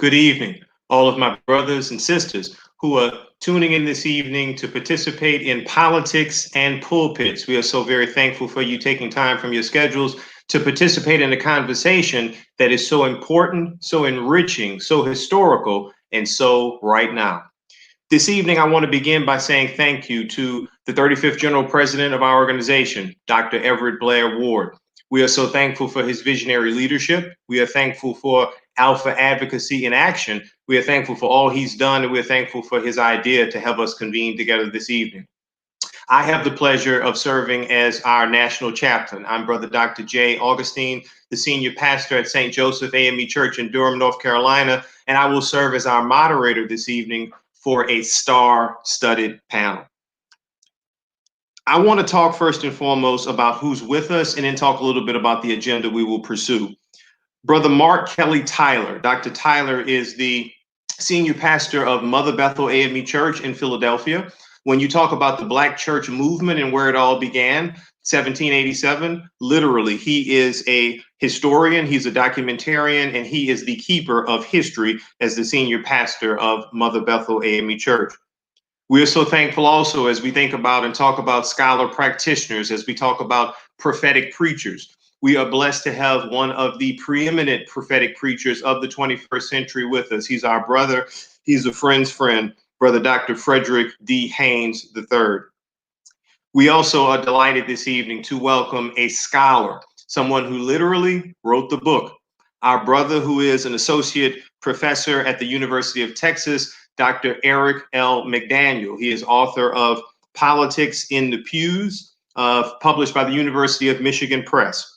Good evening, all of my brothers and sisters who are tuning in this evening to participate in politics and pulpits. We are so very thankful for you taking time from your schedules to participate in a conversation that is so important, so enriching, so historical, and so right now. This evening, I want to begin by saying thank you to the 35th General President of our organization, Dr. Everett Blair Ward. We are so thankful for his visionary leadership. We are thankful for Alpha advocacy in action. We are thankful for all he's done, and we're thankful for his idea to have us convene together this evening. I have the pleasure of serving as our national chaplain. I'm Brother Dr. J. Augustine, the senior pastor at St. Joseph AME Church in Durham, North Carolina, and I will serve as our moderator this evening for a star-studded panel. I want to talk first and foremost about who's with us and then talk a little bit about the agenda we will pursue. Brother Mark Kelly Tyler. Dr. Tyler is the senior pastor of Mother Bethel AME Church in Philadelphia. When you talk about the Black church movement and where it all began, 1787, literally, he is a historian, he's a documentarian, and he is the keeper of history as the senior pastor of Mother Bethel AME Church. We are so thankful also as we think about and talk about scholar practitioners, as we talk about prophetic preachers. We are blessed to have one of the preeminent prophetic preachers of the 21st century with us. He's our brother. He's a friend's friend, Brother Dr. Frederick D. Haynes III. We also are delighted this evening to welcome a scholar, someone who literally wrote the book. Our brother who is an associate professor at the University of Texas, Dr. Eric L. McDaniel. He is author of Politics in the Pews, published by the University of Michigan Press.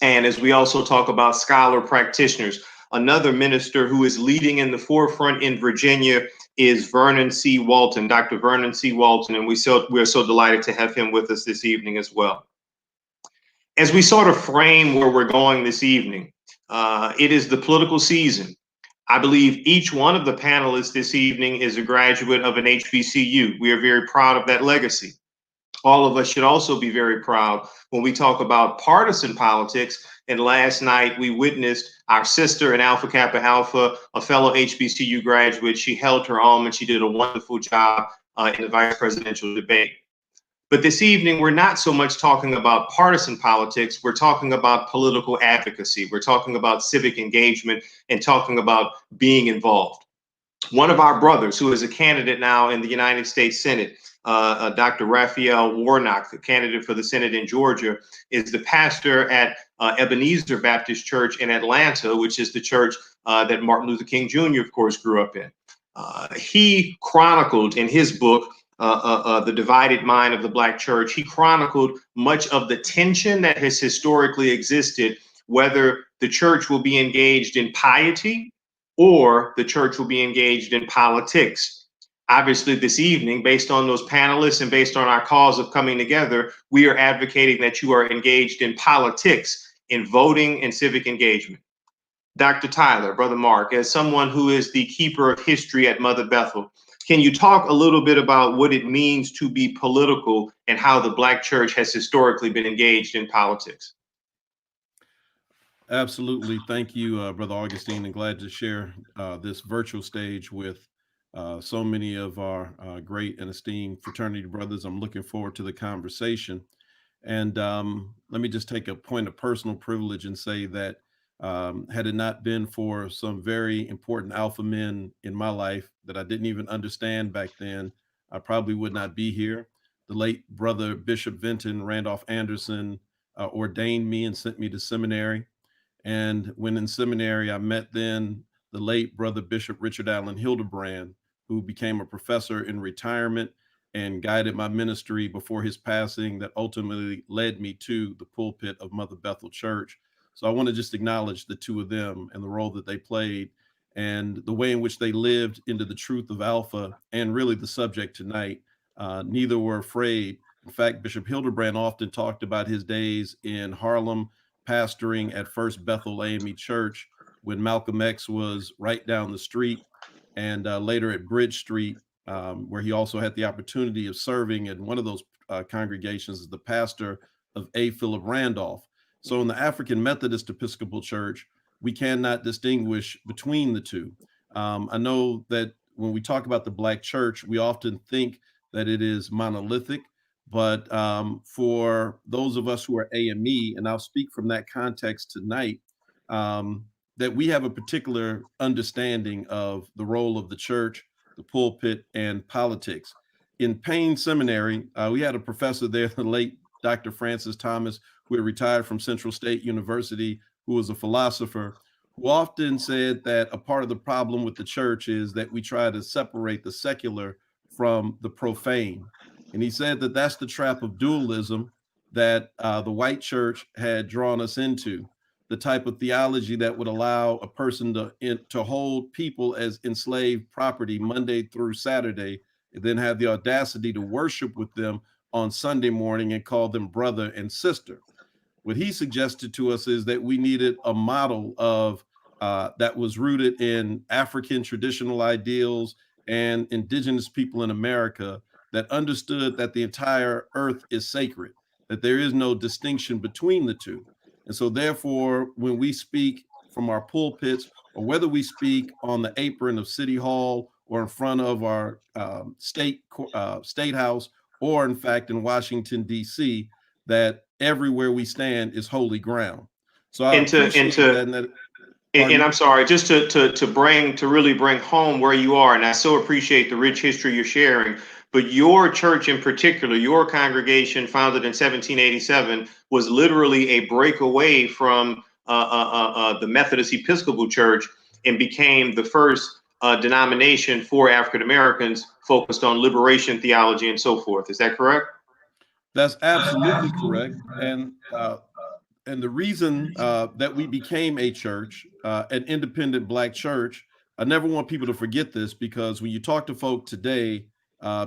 And as we also talk about scholar practitioners, another minister who is leading in the forefront in Virginia is Vernon C. Walton, Dr. Vernon C. Walton, and we're so delighted to have him with us this evening as well. As we sort of frame where we're going this evening, it is the political season. I believe each one of the panelists this evening is a graduate of an HBCU. We are very proud of that legacy. All of us should also be very proud when we talk about partisan politics. And last night we witnessed our sister in Alpha Kappa Alpha, a fellow HBCU graduate. She held her own and she did a wonderful job in the vice presidential debate. But this evening, we're not so much talking about partisan politics. We're talking about political advocacy. We're talking about civic engagement and talking about being involved. One of our brothers, who is a candidate now in the United States Senate, Dr. Raphael Warnock, the candidate for the Senate in Georgia, is the pastor at Ebenezer Baptist Church in Atlanta, which is the church that Martin Luther King Jr., of course, grew up in. He chronicled in his book, The Divided Mind of the Black Church, he chronicled much of the tension that has historically existed, whether the church will be engaged in piety or the church will be engaged in politics. Obviously, this evening, based on those panelists and based on our cause of coming together, we are advocating that you are engaged in politics, in voting and civic engagement. Dr. Tyler, Brother Mark, as someone who is the keeper of history at Mother Bethel, can you talk a little bit about what it means to be political and how the Black church has historically been engaged in politics? Absolutely. Thank you, Brother Augustine, and glad to share this virtual stage with so many of our great and esteemed fraternity brothers. I'm looking forward to the conversation. And let me just take a point of personal privilege and say that had it not been for some very important alpha men in my life that I didn't even understand back then, I probably would not be here. The late brother Bishop Vinton Randolph Anderson ordained me and sent me to seminary. And when in seminary, I met then the late brother Bishop Richard Allen Hildebrand, who became a professor in retirement and guided my ministry before his passing that ultimately led me to the pulpit of Mother Bethel Church. So I want to just acknowledge the two of them and the role that they played and the way in which they lived into the truth of Alpha and really the subject tonight. Neither were afraid. In fact, Bishop Hildebrand often talked about his days in Harlem pastoring at First Bethel AME Church when Malcolm X was right down the street, and later at Bridge Street, where he also had the opportunity of serving in one of those congregations as the pastor of A. Philip Randolph. So in the African Methodist Episcopal Church, we cannot distinguish between the two. I know that when we talk about the Black church, we often think that it is monolithic, but for those of us who are AME, and I'll speak from that context tonight, that we have a particular understanding of the role of the church, the pulpit, and politics. In Payne Seminary, we had a professor there, the late Dr. Francis Thomas, who had retired from Central State University, who was a philosopher, who often said that a part of the problem with the church is that we try to separate the secular from the profane. And he said that that's the trap of dualism that the white church had drawn us into, the type of theology that would allow a person to hold people as enslaved property Monday through Saturday, and then have the audacity to worship with them on Sunday morning and call them brother and sister. What he suggested to us is that we needed a model of that was rooted in African traditional ideals and indigenous people in America that understood that the entire earth is sacred, that there is no distinction between the two. And so therefore, when we speak from our pulpits, or whether we speak on the apron of City Hall or in front of our state house, or in fact in Washington, D.C., that everywhere we stand is holy ground. So I appreciate that. And I'm sorry, just to really bring home where you are, and I so appreciate the rich history you're sharing. But your church in particular, your congregation, founded in 1787, was literally a breakaway from the Methodist Episcopal Church and became the first denomination for African Americans focused on liberation theology and so forth. Is that correct? That's absolutely correct. And the reason that we became a church, an independent Black church, I never want people to forget this, because when you talk to folk today,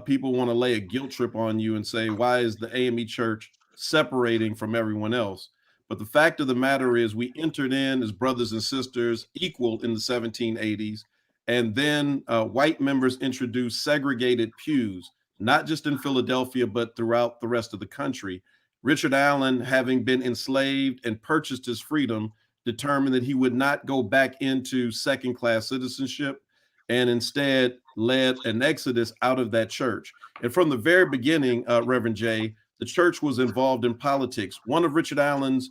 people want to lay a guilt trip on you and say, why is the AME church separating from everyone else? But the fact of the matter is we entered in as brothers and sisters equal in the 1780s. And then white members introduced segregated pews, not just in Philadelphia, but throughout the rest of the country. Richard Allen, having been enslaved and purchased his freedom, determined that he would not go back into second-class citizenship, and instead led an exodus out of that church. And from the very beginning, Reverend Jay, the church was involved in politics. One of Richard Allen's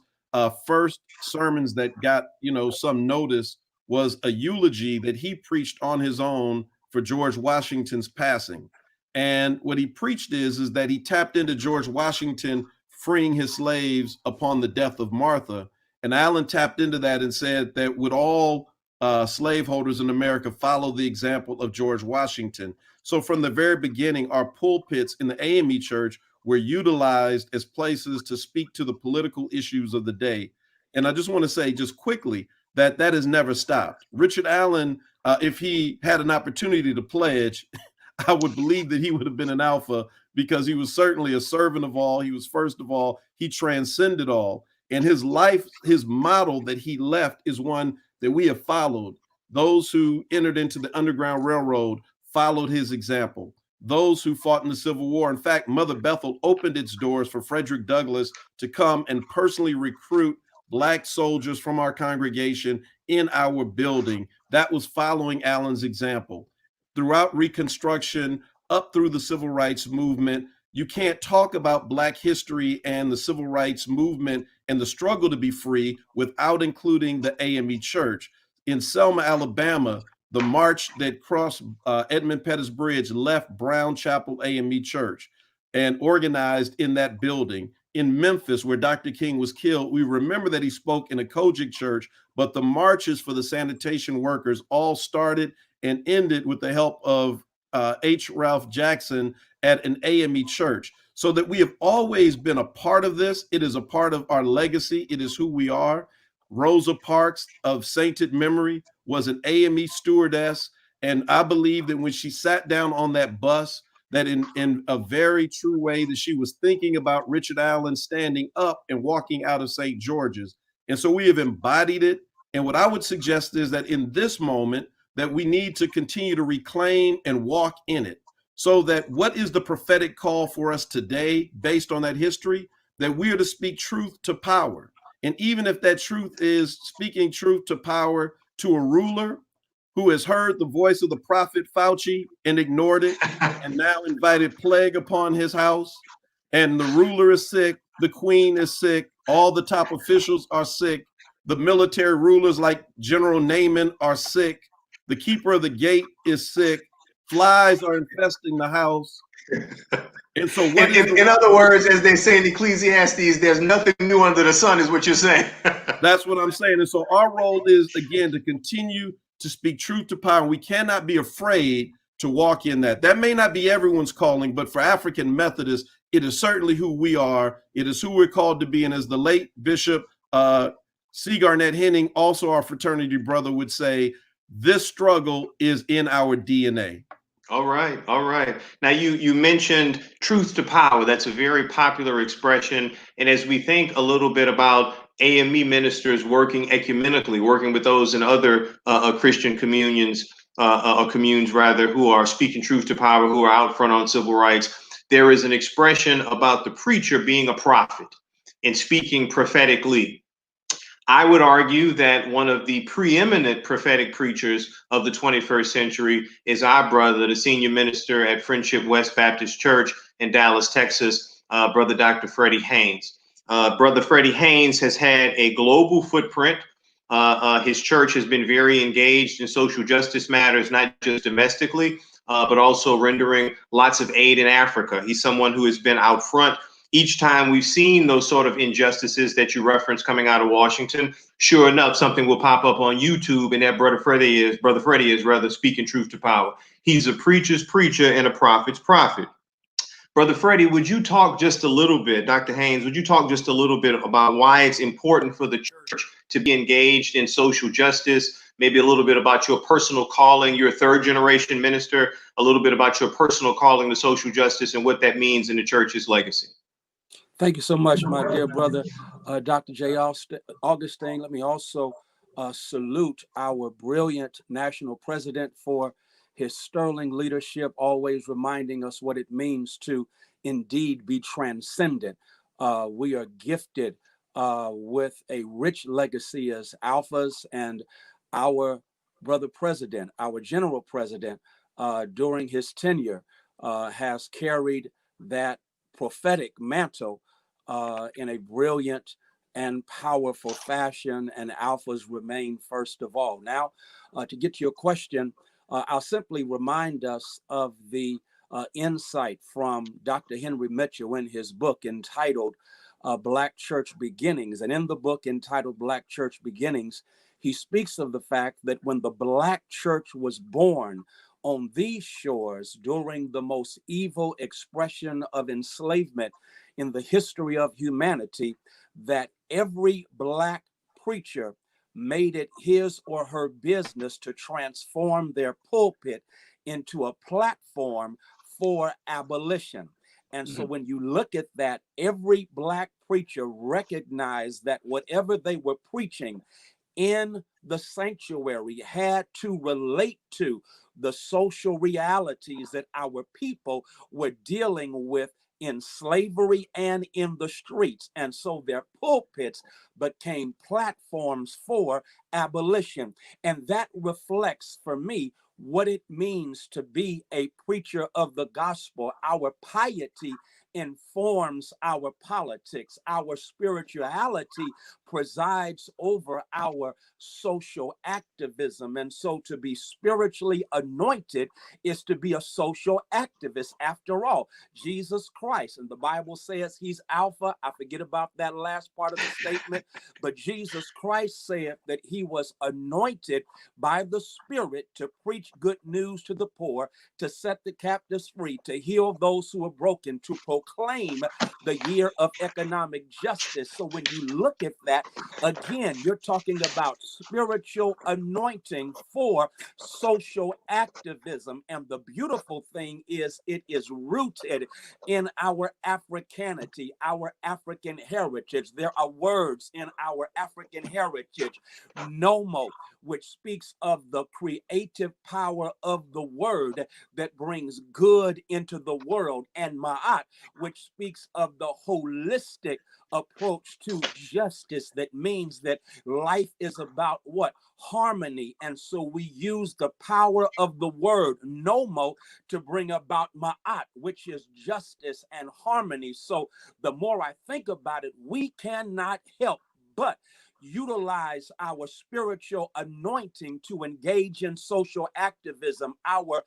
first sermons that got some notice was a eulogy that he preached on his own for George Washington's passing. And what he preached is that he tapped into George Washington freeing his slaves upon the death of Martha. And Allen tapped into that and said that would all slaveholders in America follow the example of George Washington. So from the very beginning, our pulpits in the AME church were utilized as places to speak to the political issues of the day. And I just want to say just quickly that that has never stopped. Richard Allen, if he had an opportunity to pledge, I would believe that he would have been an alpha, because he was certainly a servant of all. He was first of all, he transcended all. And his life, his model that he left is one that we have followed. Those who entered into the Underground Railroad followed his example. Those who fought in the Civil War. In fact, Mother Bethel opened its doors for Frederick Douglass to come and personally recruit Black soldiers from our congregation in our building. That was following Allen's example. Throughout Reconstruction, up through the Civil Rights Movement, you can't talk about Black history and the Civil Rights Movement and the struggle to be free without including the AME Church. In Selma, Alabama, the march that crossed Edmund Pettus Bridge left Brown Chapel AME Church and organized in that building. In Memphis, where Dr. King was killed, we remember that he spoke in a Kojic church, but the marches for the sanitation workers all started and ended with the help of H. Ralph Jackson at an AME church. So that we have always been a part of this. It is a part of our legacy. It is who we are. Rosa Parks of sainted memory was an AME stewardess. And I believe that when she sat down on that bus, that in a very true way, that she was thinking about Richard Allen standing up and walking out of St. George's. And so we have embodied it. And what I would suggest is that in this moment, that we need to continue to reclaim and walk in it. So that what is the prophetic call for us today based on that history? That we are to speak truth to power. And even if that truth is speaking truth to power to a ruler, who has heard the voice of the prophet Fauci and ignored it, and now invited plague upon his house. And the ruler is sick, the queen is sick, all the top officials are sick, the military rulers like General Naaman are sick, the keeper of the gate is sick, flies are infesting the house. And so what in other words, as they say in Ecclesiastes, there's nothing new under the sun, is what you're saying. That's what I'm saying. And so our role is, again, to continue to speak truth to power. We cannot be afraid to walk in that. That may not be everyone's calling, but for African Methodists, it is certainly who we are. It is who we're called to be. And as the late Bishop C. Garnett Henning, also our fraternity brother, would say, this struggle is in our DNA. All right. All right. Now, you mentioned truth to power. That's a very popular expression. And as we think a little bit about AME ministers working ecumenically, working with those in other Christian communions, or communes rather, who are speaking truth to power, who are out front on civil rights, there is an expression about the preacher being a prophet and speaking prophetically. I would argue that one of the preeminent prophetic preachers of the 21st century is our brother, the senior minister at Friendship West Baptist Church in Dallas, Texas, Brother Dr. Freddie Haynes. Brother Freddie Haynes has had a global footprint. His church has been very engaged in social justice matters, not just domestically, but also rendering lots of aid in Africa. He's someone who has been out front. Each time we've seen those sort of injustices that you reference coming out of Washington, sure enough, something will pop up on YouTube, and that Brother Freddie is rather speaking truth to power. He's a preacher's preacher and a prophet's prophet. Brother Freddie, would you talk just a little bit, Dr. Haynes, would you talk just a little bit about why it's important for the church to be engaged in social justice, maybe a little bit about your personal calling? You're a third generation minister, a little bit about your personal calling to social justice and what that means in the church's legacy. Thank you so much, my dear brother, Dr. J. Augustine. Let me also salute our brilliant national president for his sterling leadership, always reminding us what it means to indeed be transcendent. We are gifted with a rich legacy as alphas, and our brother president, our general president, during his tenure, has carried that prophetic mantle in a brilliant and powerful fashion, and alphas remain first of all. Now, to get to your question, I'll simply remind us of the insight from Dr. Henry Mitchell in his book entitled Black Church Beginnings. And in the book entitled Black Church Beginnings, he speaks of the fact that when the Black church was born on these shores during the most evil expression of enslavement in the history of humanity, that every Black preacher made it his or her business to transform their pulpit into a platform for abolition. And so when you look at that, every Black preacher recognized that whatever they were preaching in the sanctuary had to relate to the social realities that our people were dealing with in slavery and in the streets. And so their pulpits became platforms for abolition. And that reflects for me what it means to be a preacher of the gospel. Our piety informs our politics. Our spirituality presides over our social activism. And so to be spiritually anointed is to be a social activist. After all, Jesus Christ, and the Bible says he's Alpha. I forget about that last part of the statement, but Jesus Christ said that he was anointed by the Spirit to preach good news to the poor, to set the captives free, to heal those who are broken, to proclaim the year of economic justice. So when you look at that, again, you're talking about spiritual anointing for social activism. And the beautiful thing is it is rooted in our Africanity, our African heritage. There are words in our African heritage, nomo, which speaks of the creative power of the word that brings good into the world, and ma'at, which speaks of the holistic approach to justice. That means that life is about what? Harmony. And so we use the power of the word nomo to bring about ma'at, which is justice and harmony. So the more I think about it, we cannot help but utilize our spiritual anointing to engage in social activism. Our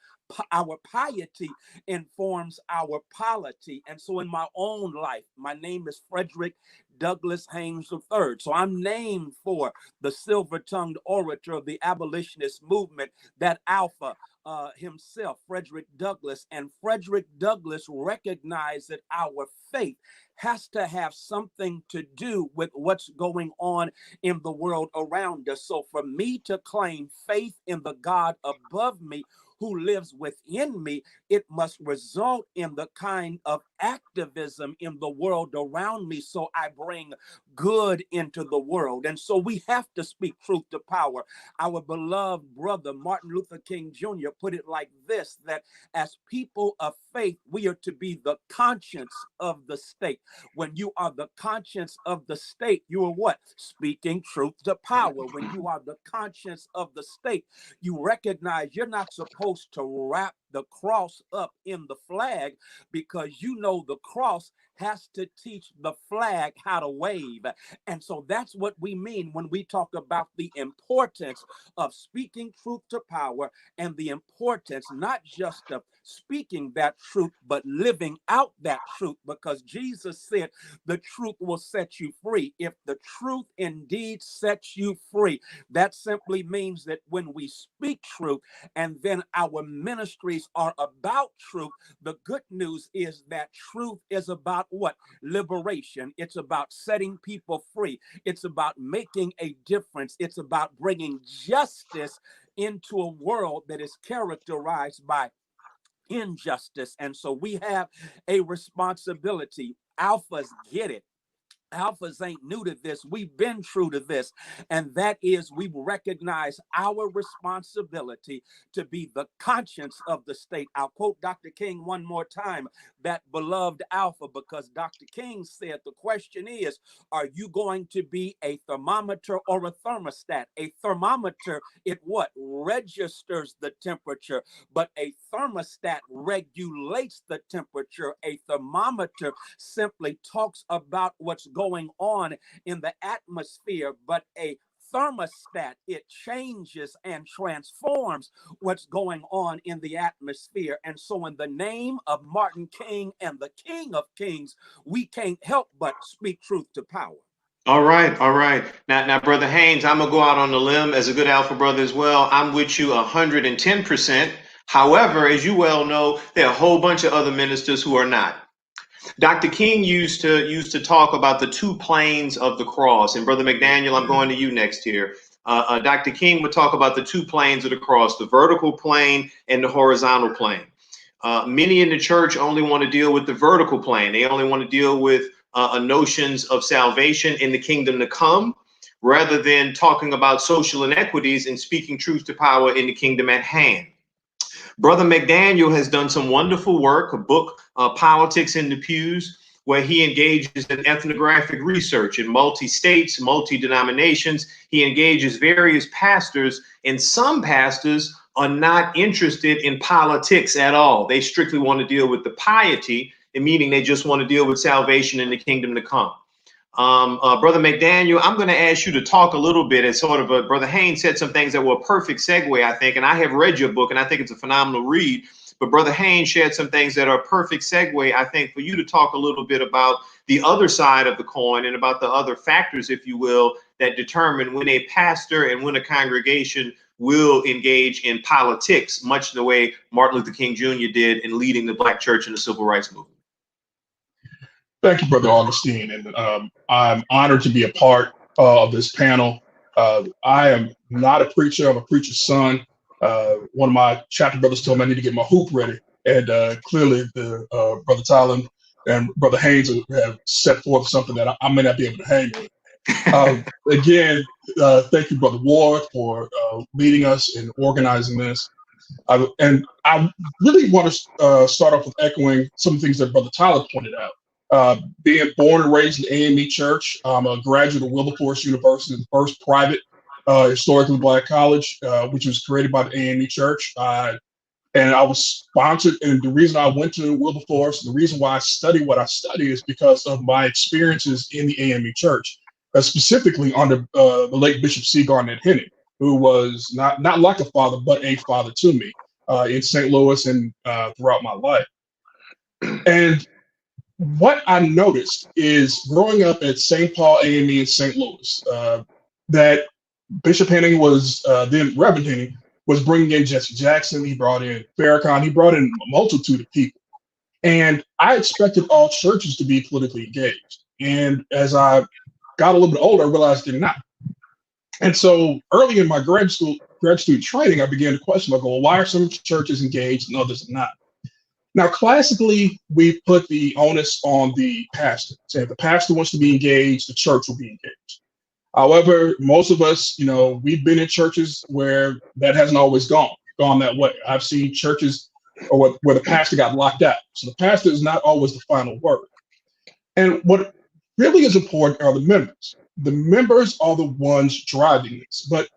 piety informs our polity. And so in my own life, my name is Frederick Douglass Haynes III. So I'm named for the silver-tongued orator of the abolitionist movement, that alpha himself, Frederick Douglass. And Frederick Douglass recognized that our faith has to have something to do with what's going on in the world around us. So for me to claim faith in the God above me, who lives within me, it must result in the kind of activism in the world around me, so I bring good into the world. And so we have to speak truth to power. Our beloved brother Martin Luther King Jr. put it like this, that as people of faith, we are to be the conscience of the state. When you are the conscience of the state, you are what? Speaking truth to power. When you are the conscience of the state, you recognize you're not supposed to wrap the cross up in the flag, because you know the cross has to teach the flag how to wave. And so that's what we mean when we talk about the importance of speaking truth to power, and the importance not just of speaking that truth, but living out that truth, because Jesus said the truth will set you free. If the truth indeed sets you free, that simply means that when we speak truth and then our ministries are about truth, the good news is that truth is about what? Liberation. It's about setting people free. It's about making a difference. It's about bringing justice into a world that is characterized by injustice. And so we have a responsibility. Alphas get it. Alphas ain't new to this. We've been true to this. And that is, we recognize our responsibility to be the conscience of the state. I'll quote Dr. King one more time, that beloved Alpha, because Dr. King said the question is, are you going to be a thermometer or a thermostat? A thermometer, it what? Registers the temperature, but a thermostat regulates the temperature. A thermometer simply talks about what's going on in the atmosphere, but a thermostat, it changes and transforms what's going on in the atmosphere. And so in the name of Martin King and the King of Kings, we can't help but speak truth to power. All right, all right. Now, Brother Haynes, I'm gonna go out on the limb as a good alpha brother as well. I'm with you 110%. However, as you well know, there are a whole bunch of other ministers who are not. Dr. King used to talk about the two planes of the cross. And Brother McDaniel, I'm going to you next here. Dr. King would talk about the two planes of the cross, the vertical plane and the horizontal plane. Many in the church only want to deal with the vertical plane. They only want to deal with notions of salvation in the kingdom to come, rather than talking about social inequities and speaking truth to power in the kingdom at hand. Brother McDaniel has done some wonderful work, a book, Politics in the Pews, where he engages in ethnographic research in multi-states, multi-denominations. He engages various pastors, and some pastors are not interested in politics at all. They strictly want to deal with the piety, meaning they just want to deal with salvation in the kingdom to come. Brother McDaniel, I'm going to ask you to talk a little bit as sort of Brother Haynes said some things that were a perfect segue, I think, and I have read your book and I think it's a phenomenal read, but Brother Haynes shared some things that are a perfect segue, I think, for you to talk a little bit about the other side of the coin and about the other factors, if you will, that determine when a pastor and when a congregation will engage in politics, much the way Martin Luther King Jr. did in leading the Black church in the civil rights movement. Thank you, Brother Augustine, and I'm honored to be a part of this panel. I am not a preacher. I'm a preacher's son. One of my chapter brothers told me I need to get my hoop ready, and clearly the Brother Tyler and Brother Haynes have set forth something that I may not be able to hang with. Again, thank you, Brother Ward, for leading us in organizing this. And I really want to start off with echoing some of the things that Brother Tyler pointed out. Being born and raised in AME Church, I'm a graduate of Wilberforce University, the first private historically Black college, which was created by the AME Church. And I was sponsored, and the reason I went to Wilberforce, the reason why I study what I study is because of my experiences in the AME Church, specifically under the late Bishop C. Garnett Henning, who was not like a father, but a father to me in St. Louis and throughout my life. And what I noticed is growing up at St. Paul AME in St. Louis, that Bishop Henning was, then Reverend Henning, was bringing in Jesse Jackson. He brought in Farrakhan. He brought in a multitude of people. And I expected all churches to be politically engaged. And as I got a little bit older, I realized they're not. And so early in my grad student training, I began to question, like, well, why are some churches engaged and others not? Now, classically, we put the onus on the pastor. Say if the pastor wants to be engaged, the church will be engaged. However, most of us, we've been in churches where that hasn't always gone that way. I've seen churches where the pastor got locked out. So the pastor is not always the final word. And what really is important are the members. The members are the ones driving this, but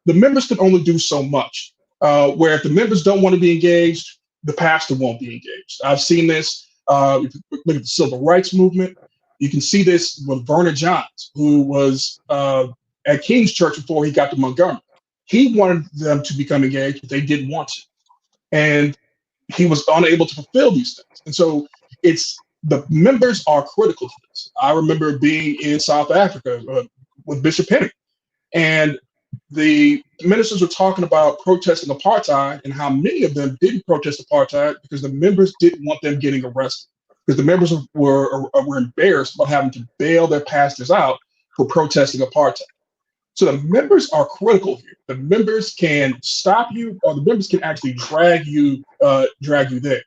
the members can only do so much. Where if the members don't want to be engaged, the pastor won't be engaged. I've seen this. If you look at the civil rights movement. You can see this with Vernon Johns, who was at King's Church before he got to Montgomery. He wanted them to become engaged, but they didn't want to. And he was unable to fulfill these things. And so the members are critical to this. I remember being in South Africa with Bishop Henning, and the ministers were talking about protesting apartheid and how many of them didn't protest apartheid because the members didn't want them getting arrested. Because the members were embarrassed about having to bail their pastors out for protesting apartheid. So the members are critical here. The members can stop you, or the members can actually drag you there.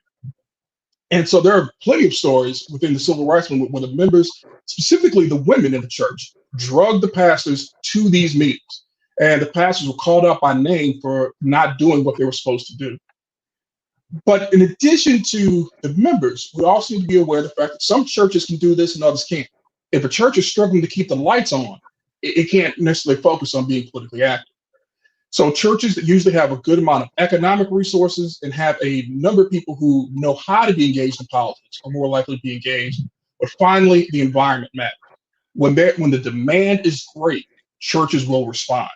And so there are plenty of stories within the civil rights movement where the members, specifically the women in the church, drug the pastors to these meetings. And the pastors were called out by name for not doing what they were supposed to do. But in addition to the members, we also need to be aware of the fact that some churches can do this and others can't. If a church is struggling to keep the lights on, it can't necessarily focus on being politically active. So churches that usually have a good amount of economic resources and have a number of people who know how to be engaged in politics are more likely to be engaged. But finally, the environment matters. When the demand is great, churches will respond.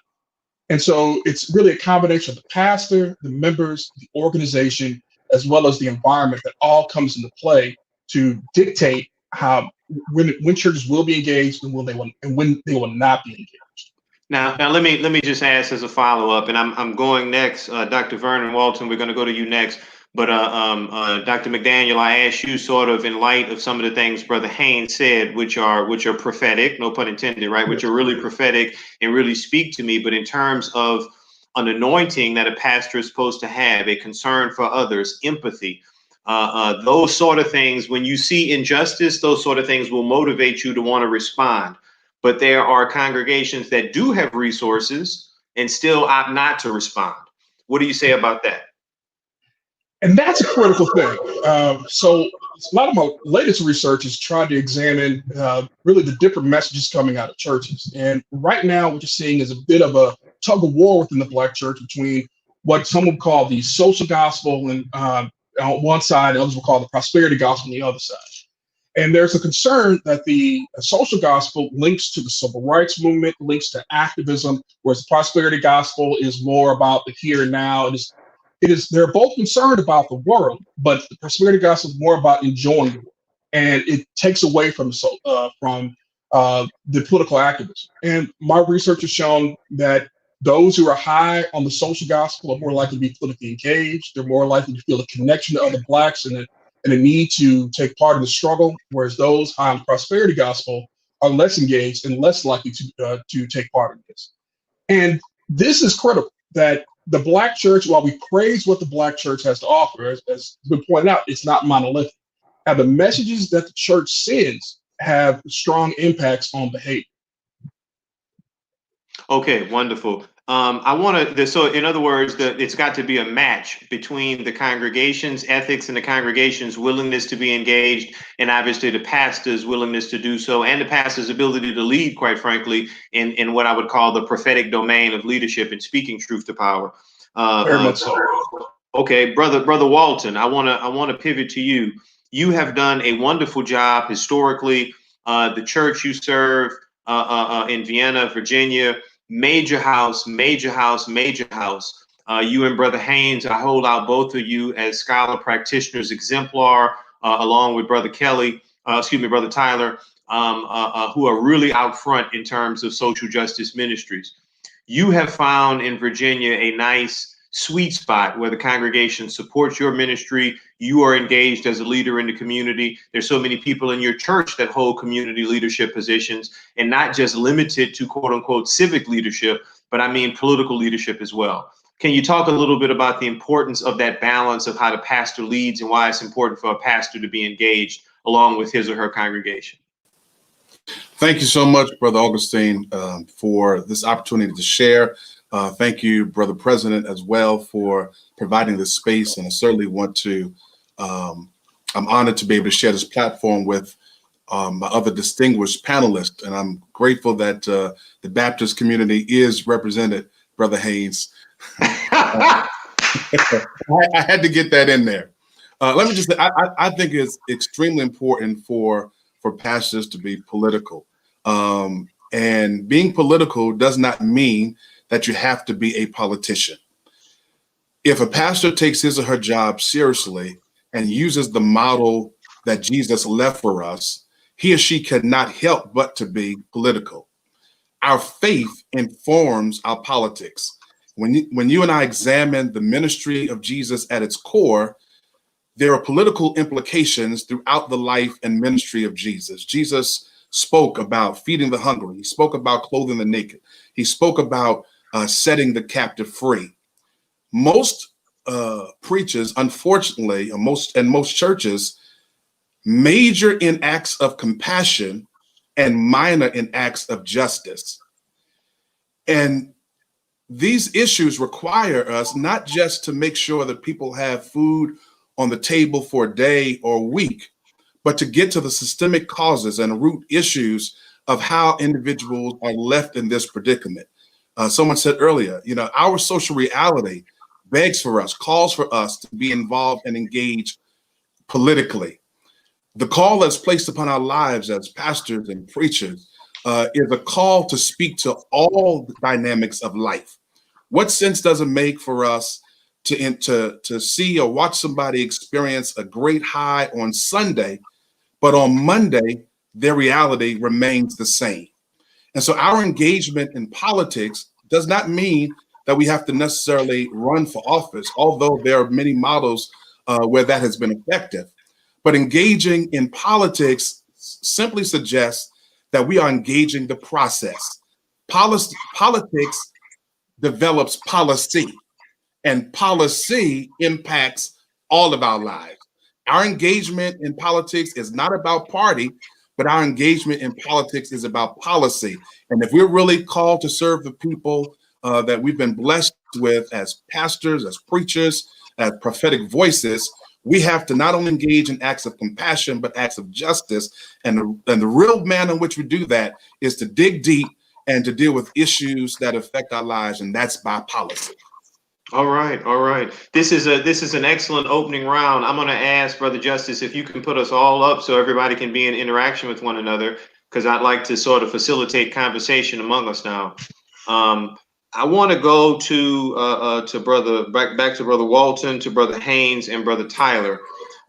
And so it's really a combination of the pastor, the members, the organization, as well as the environment that all comes into play to dictate how when churches will be engaged and when they will not be engaged. Now let me just ask as a follow-up, and I'm going next, Dr. Vernon Walton. We're going to go to you next, but Dr. McDaniel, I asked you sort of in light of some of the things Brother Haynes said, which are prophetic, no pun intended, right? Which are really prophetic and really speak to me. But in terms of an anointing that a pastor is supposed to have, a concern for others, empathy, those sort of things, when you see injustice, those sort of things will motivate you to want to respond. But there are congregations that do have resources and still opt not to respond. What do you say about that? And that's a critical thing. So a lot of my latest research is trying to examine really the different messages coming out of churches. And right now, what you're seeing is a bit of a tug of war within the Black church between what some would call the social gospel and on one side, others will call the prosperity gospel on the other side. And there's a concern that the social gospel links to the civil rights movement, links to activism, whereas the prosperity gospel is more about the here and now. They're both concerned about the world, but the prosperity gospel is more about enjoying the world, and it takes away from the political activism. And my research has shown that those who are high on the social gospel are more likely to be politically engaged. They're more likely to feel a connection to other Blacks and a need to take part in the struggle, whereas those high on the prosperity gospel are less engaged and less likely to take part in this. And this is critical, that the Black church, while we praise what the Black church has to offer, as has been pointed out, it's not monolithic. And the messages that the church sends have strong impacts on behavior. Okay, wonderful. I want to, so in other words, it's got to be a match between the congregation's ethics and the congregation's willingness to be engaged, and obviously the pastor's willingness to do so, and the pastor's ability to lead, quite frankly, in what I would call the prophetic domain of leadership and speaking truth to power. Very much so. Okay, brother Walton, I want to pivot to you. You have done a wonderful job historically. The church you serve in Vienna, Virginia, major house. You and Brother Haynes, I hold out both of you as scholar practitioners exemplar, along with Brother Brother Tyler, who are really out front in terms of social justice ministries. You have found in Virginia a nice sweet spot where the congregation supports your ministry. You are engaged as a leader in the community. There's so many people in your church that hold community leadership positions, and not just limited to quote unquote civic leadership, but I mean political leadership as well. Can you talk a little bit about the importance of that balance of how the pastor leads and why it's important for a pastor to be engaged along with his or her congregation? Thank you so much, Brother Augustine, for this opportunity to share. Thank you, Brother President, as well, for providing this space. And I certainly want to, I'm honored to be able to share this platform with my other distinguished panelists. And I'm grateful that the Baptist community is represented, Brother Haynes. I had to get that in there. Let me just say, I think it's extremely important for pastors to be political. And being political does not mean that you have to be a politician. If a pastor takes his or her job seriously and uses the model that Jesus left for us, he or she cannot help but to be political. Our faith informs our politics. When you and I examine the ministry of Jesus at its core, there are political implications throughout the life and ministry of Jesus. Jesus spoke about feeding the hungry. He spoke about clothing the naked. He spoke about setting the captive free. Most preachers, unfortunately, most churches major in acts of compassion and minor in acts of justice. And these issues require us not just to make sure that people have food on the table for a day or a week, but to get to the systemic causes and root issues of how individuals are left in this predicament. Someone said earlier, our social reality begs for us, calls for us to be involved and engaged politically. The call that's placed upon our lives as pastors and preachers is a call to speak to all the dynamics of life. What sense does it make for us to see or watch somebody experience a great high on Sunday, but on Monday, their reality remains the same? And so our engagement in politics does not mean that we have to necessarily run for office, although there are many models where that has been effective. But engaging in politics simply suggests that we are engaging the process. Politics develops policy, and policy impacts all of our lives. Our engagement in politics is not about party, but our engagement in politics is about policy. And if we're really called to serve the people that we've been blessed with as pastors, as preachers, as prophetic voices, we have to not only engage in acts of compassion, but acts of justice. And the real manner in which we do that is to dig deep and to deal with issues that affect our lives, and that's by policy. All right. This is an excellent opening round. I'm going to ask Brother Justice if you can put us all up so everybody can be in interaction with one another, because I'd like to sort of facilitate conversation among us now. I want to go to back to Brother Walton, to Brother Haynes, and Brother Tyler.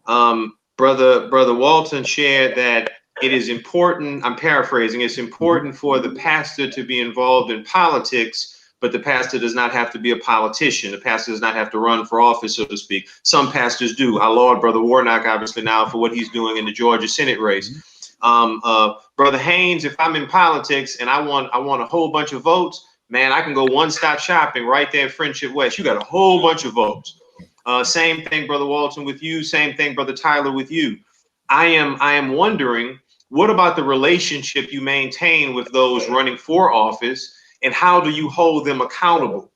Brother Walton shared that it is important, I'm paraphrasing, it's important for the pastor to be involved in politics, but the pastor does not have to be a politician. The pastor does not have to run for office, so to speak. Some pastors do. I laud Brother Warnock, obviously, now for what he's doing in the Georgia Senate race. Brother Haynes, if I'm in politics and I want a whole bunch of votes, man, I can go one-stop shopping right there in Friendship West. You got a whole bunch of votes. Same thing, Brother Walton, with you. Same thing, Brother Tyler, with you. I am wondering, what about the relationship you maintain with those running for office? And how do you hold them accountable?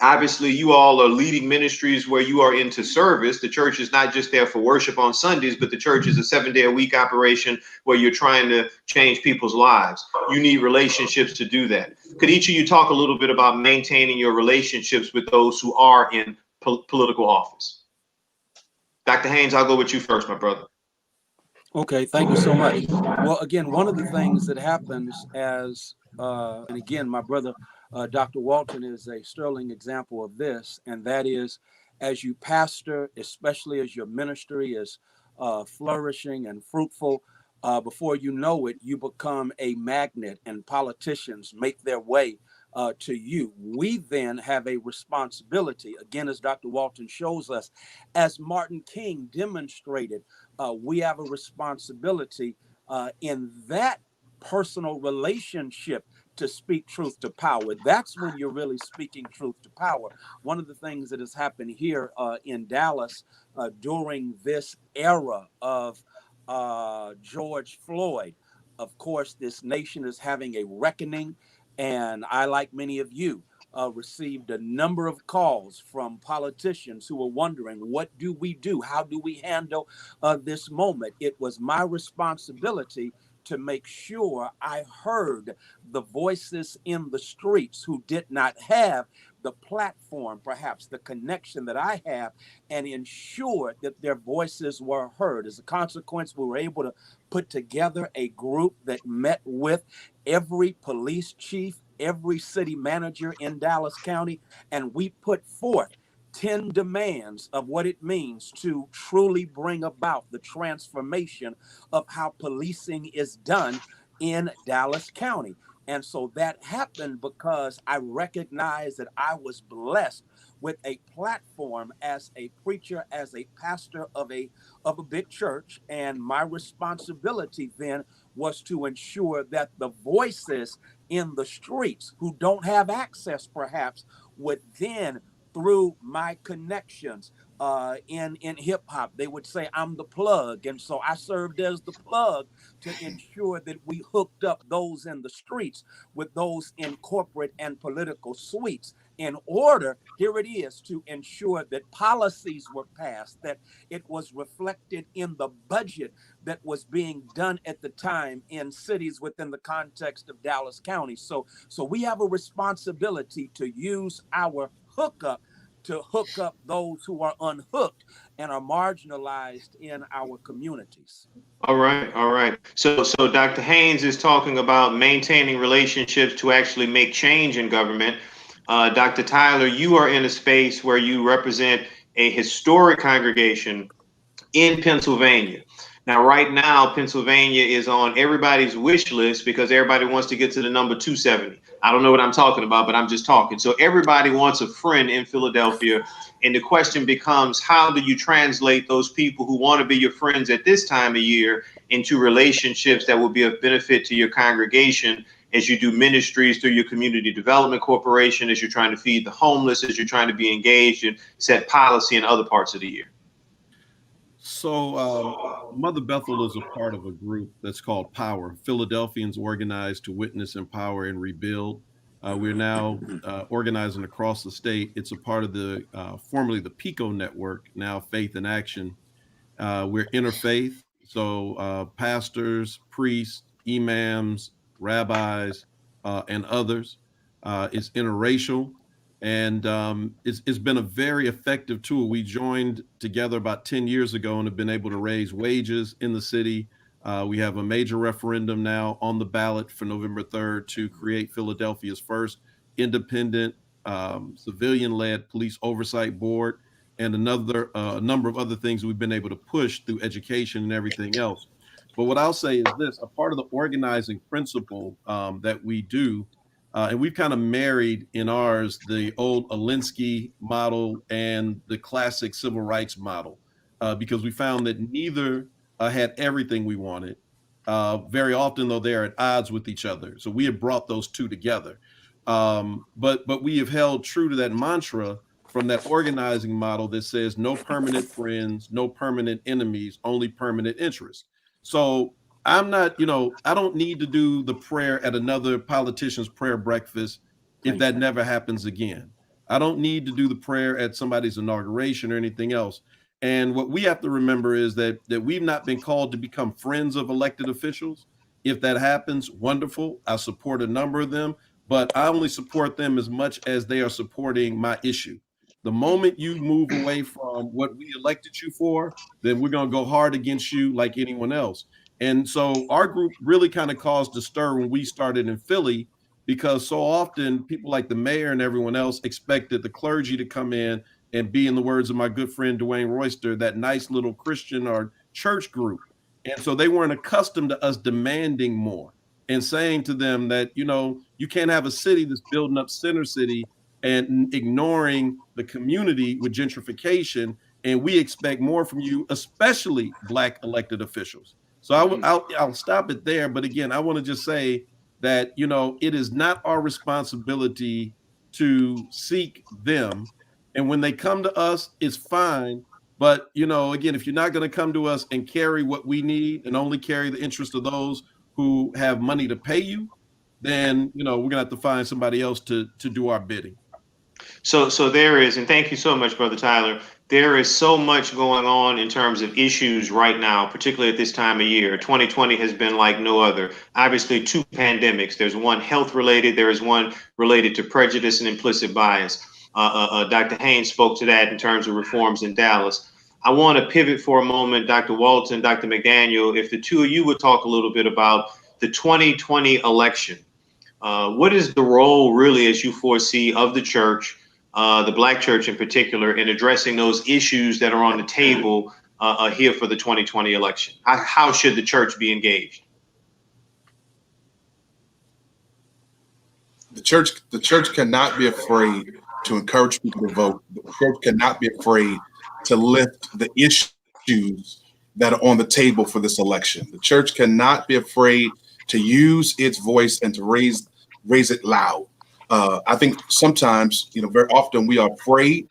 Obviously, you all are leading ministries where you are into service. The church is not just there for worship on Sundays, but the church is a 7-day-a-week operation where you're trying to change people's lives. You need relationships to do that. Could each of you talk a little bit about maintaining your relationships with those who are in political office? Dr. Haynes, I'll go with you first, my brother. Okay, thank you so much. Well, again, one of the things that happens as, and again, my brother, Dr. Walton is a sterling example of this, and that is as you pastor, especially as your ministry is flourishing and fruitful, before you know it, you become a magnet and politicians make their way to you. We then have a responsibility, again, as Dr. Walton shows us, as Martin King demonstrated, we have a responsibility in that personal relationship to speak truth to power. That's when you're really speaking truth to power. One of the things that has happened here in Dallas during this era of George Floyd, of course, this nation is having a reckoning. And I, like many of you, received a number of calls from politicians who were wondering, what do we do? How do we handle this moment? It was my responsibility to make sure I heard the voices in the streets who did not have the platform, perhaps the connection that I have, and ensure that their voices were heard. As a consequence, we were able to put together a group that met with every police chief, every city manager in Dallas County, and we put forth 10 demands of what it means to truly bring about the transformation of how policing is done in Dallas County. And so that happened because I recognized that I was blessed with a platform as a preacher, as a pastor of a big church. And my responsibility then was to ensure that the voices in the streets who don't have access perhaps would then, through my connections in hip hop, they would say I'm the plug. And so I served as the plug to ensure that we hooked up those in the streets with those in corporate and political suites in order, here it is, to ensure that policies were passed, that it was reflected in the budget that was being done at the time in cities within the context of Dallas County. So we have a responsibility to use our hookup to hook up those who are unhooked and are marginalized in our communities. All right, all right. So Dr. Haynes is talking about maintaining relationships to actually make change in government. Dr. Tyler, you are in a space where you represent a historic congregation in Pennsylvania. Now, right now, Pennsylvania is on everybody's wish list because everybody wants to get to the number 270. I don't know what I'm talking about, but I'm just talking. So everybody wants a friend in Philadelphia. And the question becomes, how do you translate those people who want to be your friends at this time of year into relationships that will be of benefit to your congregation as you do ministries through your community development corporation, as you're trying to feed the homeless, as you're trying to be engaged and set policy in other parts of the year? So Mother Bethel is a part of a group that's called Power, Philadelphians Organized to Witness, Empower, and Rebuild. We're now organizing across the state. It's a part of the formerly the PICO network, now Faith in Action. We're interfaith, so pastors, priests, imams, rabbis, and others. It's interracial. And it's been a very effective tool. We joined together about 10 years ago and have been able to raise wages in the city. We have a major referendum now on the ballot for November 3rd to create Philadelphia's first independent civilian-led police oversight board, and another number of other things we've been able to push through education and everything else. But what I'll say is this: a part of the organizing principle that we do, and we've kind of married in ours the old Alinsky model and the classic civil rights model, because we found that neither had everything we wanted. Very often, though, they're at odds with each other. So we have brought those two together. But we have held true to that mantra from that organizing model that says no permanent friends, no permanent enemies, only permanent interests. So I'm not, I don't need to do the prayer at another politician's prayer breakfast if that never happens again. I don't need to do the prayer at somebody's inauguration or anything else. And what we have to remember is that we've not been called to become friends of elected officials. If that happens, wonderful. I support a number of them, but I only support them as much as they are supporting my issue. The moment you move away from what we elected you for, then we're going to go hard against you like anyone else. And so our group really kind of caused a stir when we started in Philly, because so often people like the mayor and everyone else expected the clergy to come in and be, in the words of my good friend Dwayne Royster, that nice little Christian or church group. And so they weren't accustomed to us demanding more and saying to them that, you know, you can't have a city that's building up Center City and ignoring the community with gentrification. And we expect more from you, especially Black elected officials. So I'll stop it there. But again, I want to just say that, you know, it is not our responsibility to seek them. And when they come to us, it's fine. But, you know, again, if you're not going to come to us and carry what we need and only carry the interest of those who have money to pay you, then, you know, we're going to have to find somebody else to do our bidding. So there is, and thank you so much, Brother Tyler. There is so much going on in terms of issues right now, particularly at this time of year. 2020 has been like no other. Obviously, 2 pandemics. There's one health related. There is one related to prejudice and implicit bias. Dr. Haynes spoke to that in terms of reforms in Dallas. I want to pivot for a moment, Dr. Walton, Dr. McDaniel, if the two of you would talk a little bit about the 2020 election. What is the role really, as you foresee, of the church, the Black church in particular, in addressing those issues that are on the table here for the 2020 election? How should the church be engaged? The church cannot be afraid to encourage people to vote. The church cannot be afraid to lift the issues that are on the table for this election. The church cannot be afraid to use its voice and to raise it loud. I think sometimes, you know, very often we are afraid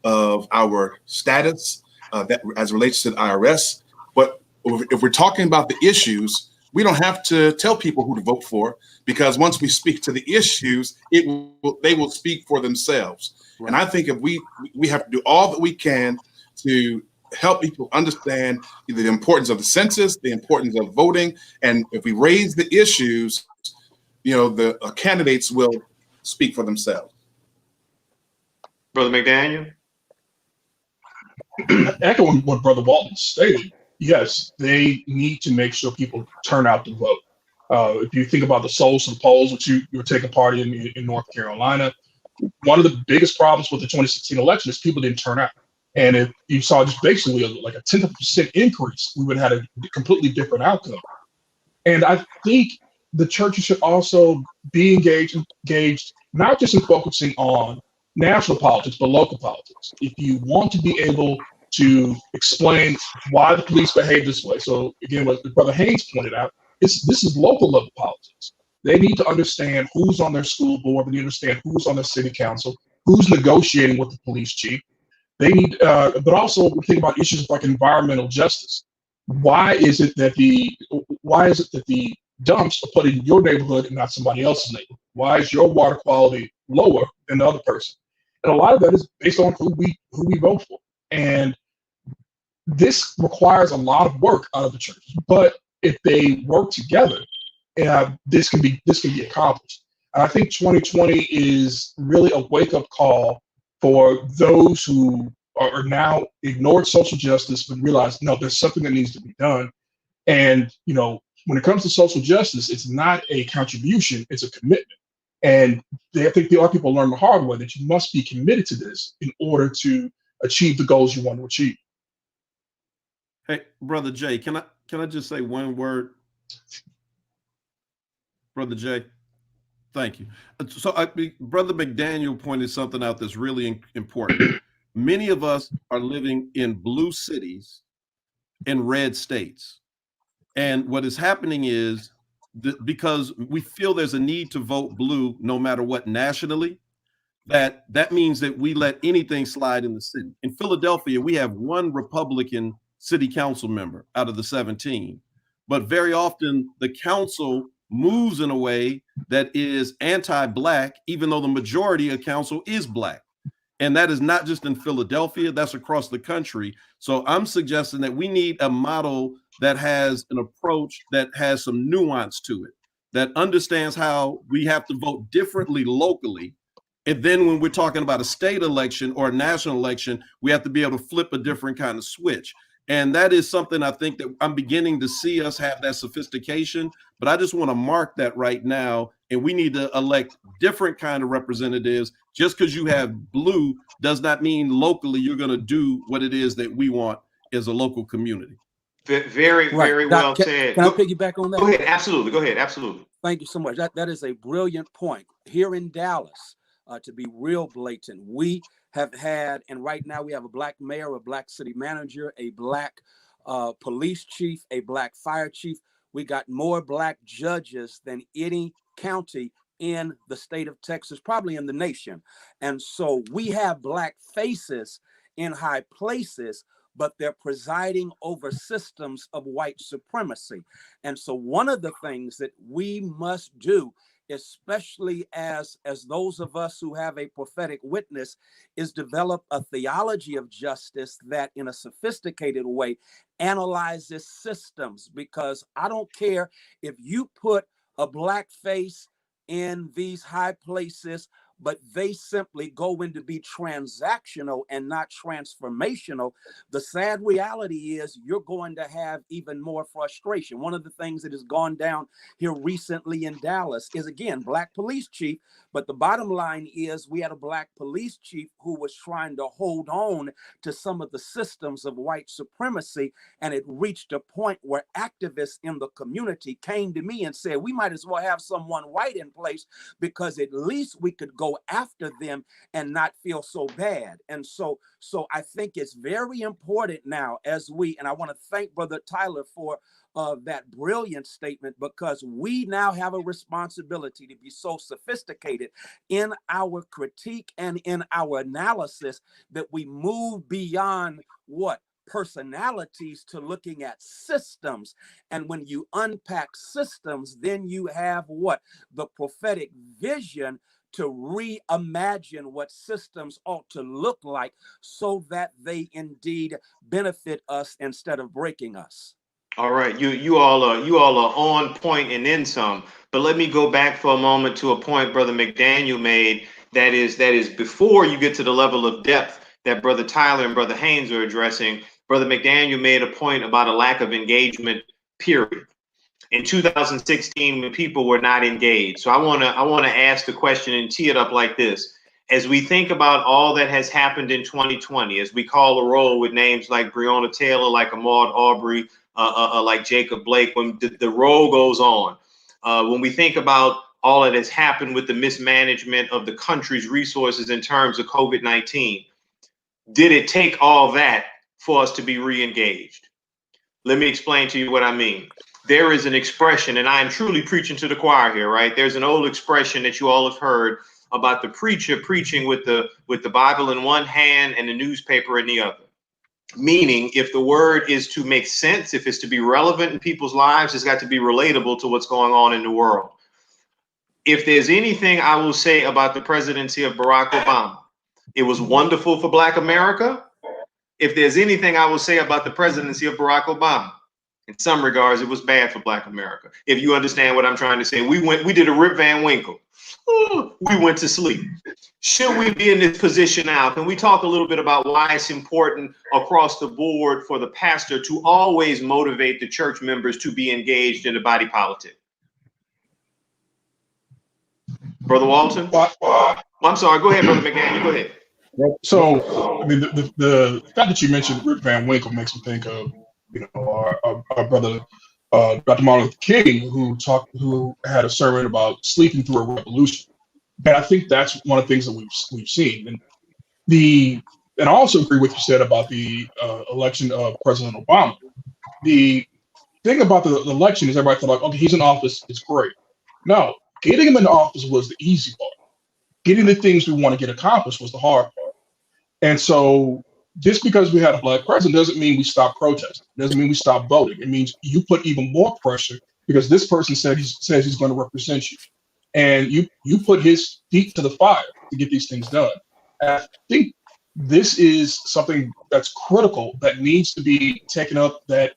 of our status that as relates to the IRS. But if we're talking about the issues, we don't have to tell people who to vote for, because once we speak to the issues, they will speak for themselves. Right. And I think if we have to do all that we can to help people understand the importance of the census, the importance of voting, and if we raise the issues, you know, the candidates will speak for themselves. Brother McDaniel? Echoing what Brother Walton stated, yes, they need to make sure people turn out to vote. If you think about the Souls to the Polls, which you were taking part in North Carolina, one of the biggest problems with the 2016 election is people didn't turn out. And if you saw just basically like a 10% increase, we would have had a completely different outcome. And I think the churches should also be engaged, not just in focusing on national politics, but local politics. If you want to be able to explain why the police behave this way. So again, what Brother Haynes pointed out, this is local level politics. They need to understand who's on their school board. They need to understand who's on their city council, who's negotiating with the police chief. They need, but also think about issues like environmental justice. Why is it that the dumps are put in your neighborhood and not somebody else's neighborhood? Why is your water quality lower than the other person? And a lot of that is based on who we vote for. And this requires a lot of work out of the church. But if they work together, this can be accomplished. And I think 2020 is really a wake-up call for those who are now ignored social justice, but realize, no, there's something that needs to be done. And, you know, when it comes to social justice, it's not a contribution, it's a commitment. And I think a lot of people learn the hard way that you must be committed to this in order to achieve the goals you want to achieve. Hey, Brother Jay, can I just say one word? Brother Jay, thank you. So Brother McDaniel pointed something out that's really important. Many of us are living in blue cities in red states. And what is happening is because we feel there's a need to vote blue no matter what nationally, that means that we let anything slide in the city. In Philadelphia, we have one Republican city council member out of the 17, but very often the council moves in a way that is anti-Black, even though the majority of council is Black. And that is not just in Philadelphia, that's across the country. So I'm suggesting that we need a model that has an approach that has some nuance to it, that understands how we have to vote differently locally. And then when we're talking about a state election or a national election, we have to be able to flip a different kind of switch. And that is something I think that I'm beginning to see us have that sophistication, but I just want to mark that right now. And we need to elect different kind of representatives. Just because you have blue does not mean locally you're going to do what it is that we want as a local community. Very, Right. very Doc, well said. Can I piggyback on that? Go ahead. Absolutely. Go ahead. Absolutely. Thank you so much. That is a brilliant point. Here in Dallas, to be real blatant, we have had, and right now we have a Black mayor, a Black city manager, a Black police chief, a Black fire chief. We got more Black judges than any county in the state of Texas, probably in the nation. And so we have Black faces in high places, but they're presiding over systems of white supremacy. And so one of the things that we must do, especially as those of us who have a prophetic witness, is develop a theology of justice that in a sophisticated way analyzes systems. Because I don't care if you put a Black face in these high places, but they simply go in to be transactional and not transformational. The sad reality is you're going to have even more frustration. One of the things that has gone down here recently in Dallas is, again, Black police chief. But the bottom line is we had a Black police chief who was trying to hold on to some of the systems of white supremacy. And it reached a point where activists in the community came to me and said, we might as well have someone white in place, because at least we could go after them and not feel so bad. And so I think it's very important now as and I want to thank Brother Tyler for that brilliant statement, because we now have a responsibility to be so sophisticated in our critique and in our analysis that we move beyond personalities to looking at systems. And when you unpack systems, then you have the prophetic vision to reimagine what systems ought to look like so that they indeed benefit us instead of breaking us. All right, you all are on point and then some. But let me go back for a moment to a point Brother McDaniel made. That is before you get to the level of depth that Brother Tyler and Brother Haynes are addressing. Brother McDaniel made a point about a lack of engagement, period. In 2016, when people were not engaged. So I want to ask the question and tee it up like this. As we think about all that has happened in 2020, as we call a roll with names like Breonna Taylor, like Ahmaud Arbery, like Jacob Blake, when the roll goes on, when we think about all that has happened with the mismanagement of the country's resources in terms of COVID-19, did it take all that for us to be re-engaged? Let me explain to you what I mean. There is an expression, and I am truly preaching to the choir here, right? There's an old expression that you all have heard about the preacher preaching with the Bible in one hand and the newspaper in the other. Meaning, if the word is to make sense, if it's to be relevant in people's lives, it's got to be relatable to what's going on in the world. If there's anything I will say about the presidency of Barack Obama, it was wonderful for Black America. If there's anything I will say about the presidency of Barack Obama, in some regards, it was bad for Black America. If you understand what I'm trying to say, we did a Rip Van Winkle. Ooh, we went to sleep. Should we be in this position now? Can we talk a little bit about why it's important across the board for the pastor to always motivate the church members to be engaged in the body politic? Brother Walton? I'm sorry. Go ahead, Brother McGann. Go ahead. So, I mean, the fact that you mentioned Rip Van Winkle makes me think of, our brother, Dr. Martin Luther King, who had a sermon about sleeping through a revolution. And I think that's one of the things that we've seen. And I also agree with what you said about the election of President Obama. The thing about the election is everybody thought, okay, he's in office, it's great. No, getting him into office was the easy part. Getting the things we want to get accomplished was the hard part. And so just because we had a Black president doesn't mean we stop protesting. It doesn't mean we stop voting. It means you put even more pressure because this person says he's going to represent you, and you put his feet to the fire to get these things done. And I think this is something that's critical, that needs to be taken up, that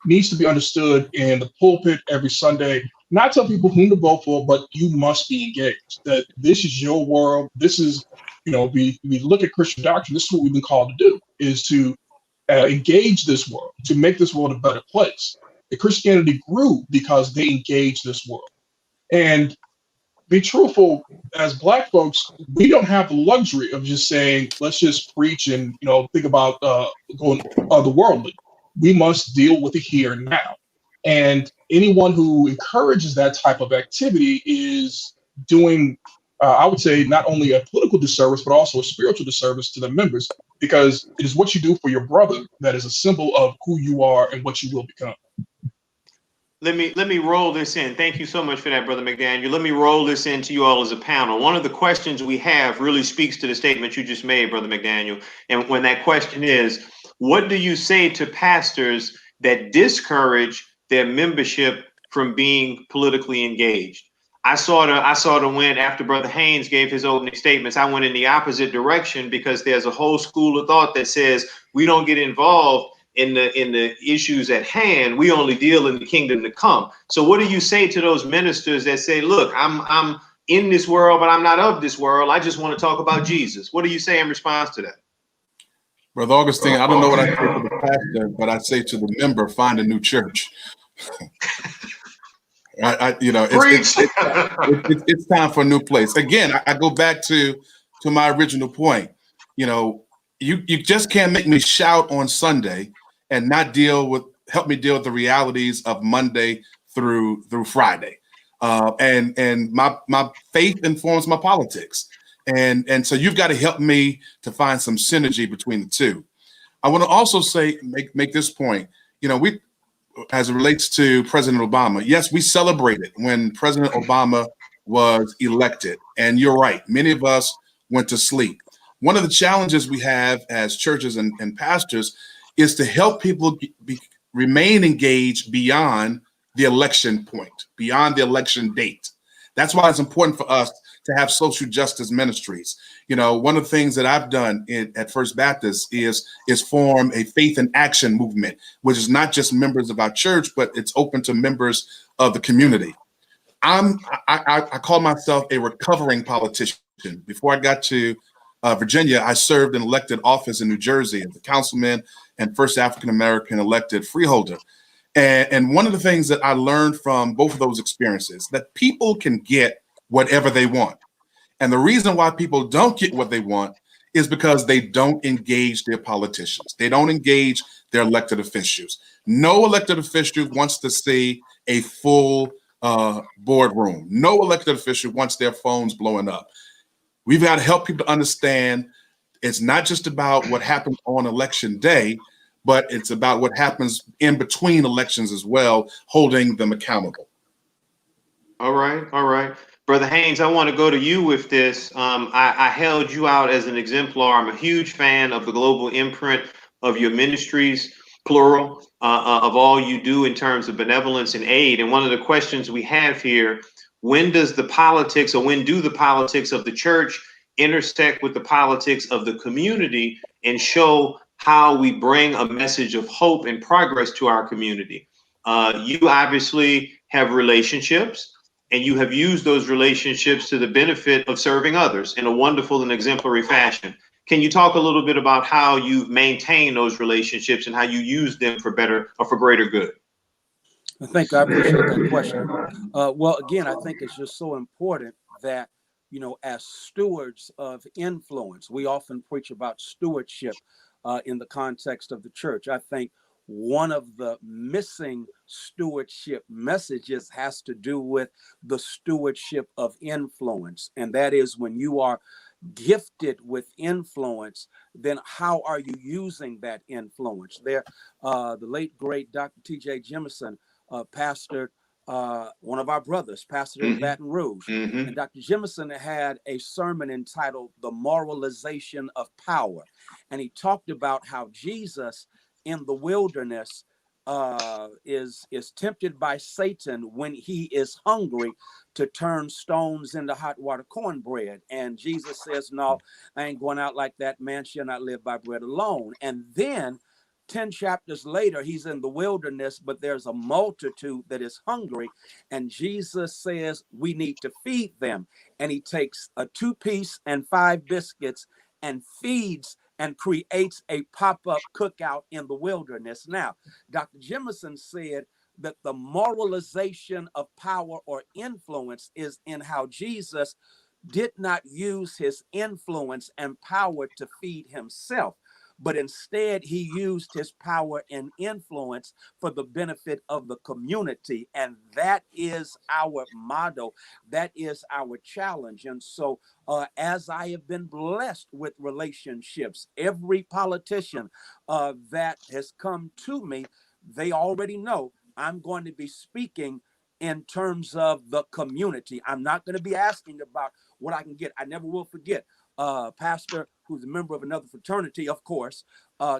needs to be understood in the pulpit every Sunday. Not tell people whom to vote for, but you must be engaged. That this is your world. This is, we look at Christian doctrine. This is what we've been called to do: is to engage this world, to make this world a better place. And Christianity grew because they engaged this world. And be truthful, as Black folks, we don't have the luxury of just saying, let's just preach and think about going otherworldly. We must deal with the here and now. And anyone who encourages that type of activity is doing, I would say, not only a political disservice, but also a spiritual disservice to the members, because it is what you do for your brother that is a symbol of who you are and what you will become. Let me roll this in. Thank you so much for that, Brother McDaniel. Let me roll this into you all as a panel. One of the questions we have really speaks to the statement you just made, Brother McDaniel. And when that question is, what do you say to pastors that discourage their membership from being politically engaged? I sort of went, after Brother Haynes gave his opening statements, I went in the opposite direction, because there's a whole school of thought that says we don't get involved in the issues at hand. We only deal in the kingdom to come. So what do you say to those ministers that say, look, I'm in this world, but I'm not of this world. I just want to talk about Jesus? What do you say in response to that? Brother Augustine, I don't know what I say to the pastor, but I say to the member, find a new church. It's time for a new place. Again, I go back to my original point. You just can't make me shout on Sunday and not help me deal with the realities of Monday through Friday. And my faith informs my politics. And so you've got to help me to find some synergy between the two. I want to also make this point. We, as it relates to President Obama, yes, we celebrated when President Obama was elected. And you're right, many of us went to sleep. One of the challenges we have as churches and pastors is to help people remain engaged beyond the election point, beyond the election date. That's why it's important for us to have social justice ministries. One of the things that I've done at First Baptist is form a faith in action movement, which is not just members of our church, but it's open to members of the community. I call myself a recovering politician. Before I got to Virginia, I served in elected office in New Jersey as a councilman and first African-American elected freeholder. And one of the things that I learned from both of those experiences, that people can get whatever they want. And the reason why people don't get what they want is because they don't engage their politicians. They don't engage their elected officials. No elected official wants to see a full boardroom. No elected official wants their phones blowing up. We've got to help people understand it's not just about what happens on election day, but it's about what happens in between elections as well, holding them accountable. All right. Brother Haynes, I want to go to you with this. I held you out as an exemplar. I'm a huge fan of the global imprint of your ministries, plural, of all you do in terms of benevolence and aid. And one of the questions we have here, when do the politics of the church intersect with the politics of the community and show how we bring a message of hope and progress to our community? You obviously have relationships, and you have used those relationships to the benefit of serving others in a wonderful and exemplary fashion. Can you talk a little bit about how you've maintained those relationships and how you use them for better or for greater good? Thank you. I appreciate that question. Well, again, I think it's just so important that, as stewards of influence, we often preach about stewardship in the context of the church. I think one of the missing stewardship messages has to do with the stewardship of influence. And that is, when you are gifted with influence, then how are you using that influence? The late, great Dr. T.J. Jemison pastored one of our brothers, pastored in Baton Rouge. And Dr. Jemison had a sermon entitled The Moralization of Power. And he talked about how Jesus in the wilderness is tempted by Satan when he is hungry to turn stones into hot water cornbread. And Jesus says, no, I ain't going out like that. Man shall not live by bread alone. And then 10 chapters later, he's in the wilderness, but there's a multitude that is hungry. And Jesus says, we need to feed them. And he takes a 2-piece and 5 biscuits and feeds and creates a pop-up cookout in the wilderness. Now, Dr. Jemison said that the moralization of power or influence is in how Jesus did not use his influence and power to feed himself, but instead he used his power and influence for the benefit of the community. And that is our motto. That is our challenge. And so as I have been blessed with relationships, every politician that has come to me, they already know I'm going to be speaking in terms of the community. I'm not going to be asking about what I can get. I never will forget. Pastor, who's a member of another fraternity, of course,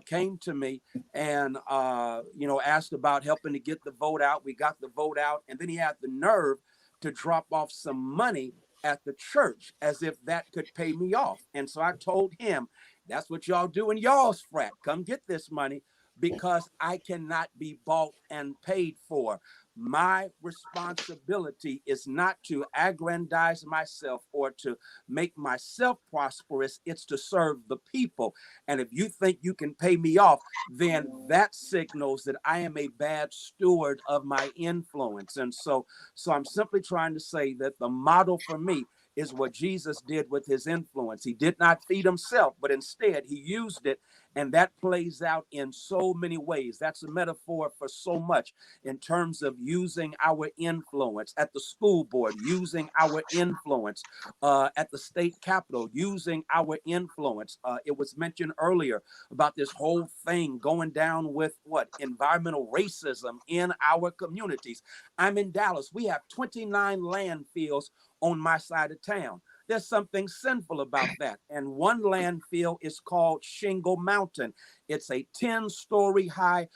came to me and, asked about helping to get the vote out. We got the vote out. And then he had the nerve to drop off some money at the church as if that could pay me off. And so I told him, that's what y'all do in y'all's frat. Come get this money, because I cannot be bought and paid for. My responsibility is not to aggrandize myself or to make myself prosperous. It's to serve the people. And if you think you can pay me off, then that signals that I am a bad steward of my influence. And so I'm simply trying to say that the model for me is what Jesus did with his influence. He did not feed himself, but instead he used it. And that plays out in so many ways. That's a metaphor for so much in terms of using our influence at the school board, using our influence at the state capitol, using our influence. It was mentioned earlier about this whole thing going down with environmental racism in our communities. I'm in Dallas. We have 29 landfills on my side of town. There's something sinful about that. And one landfill is called Shingle Mountain. It's a 10-story high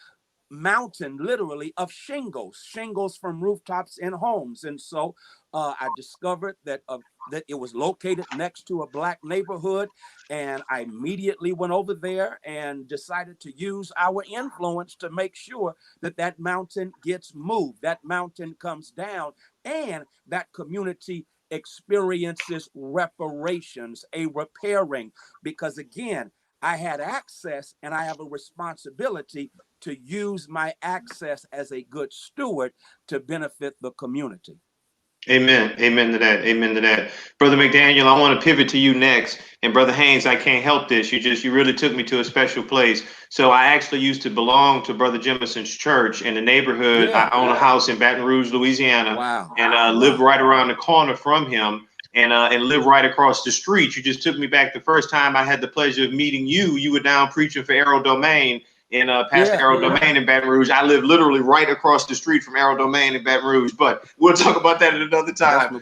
mountain, literally, of shingles from rooftops in homes. And so I discovered that it was located next to a Black neighborhood. And I immediately went over there and decided to use our influence to make sure that that mountain gets moved, that mountain comes down, and that community experiences reparations, a repairing, because again, I had access and I have a responsibility to use my access as a good steward to benefit the community. Amen. Amen to that. Amen to that. Brother McDaniel, I want to pivot to you next. And Brother Haynes, I can't help this. You really took me to a special place. So I actually used to belong to Brother Jemison's church in the neighborhood. Yeah, I own a house in Baton Rouge, Louisiana. Wow. And live right around the corner from him and live right across the street. You just took me back the first time I had the pleasure of meeting you. You were down preaching for Arrow Domain in Pastor Arrow Domain in Baton Rouge. I live literally right across the street from Arrow Domain in Baton Rouge, but we'll talk about that at another time.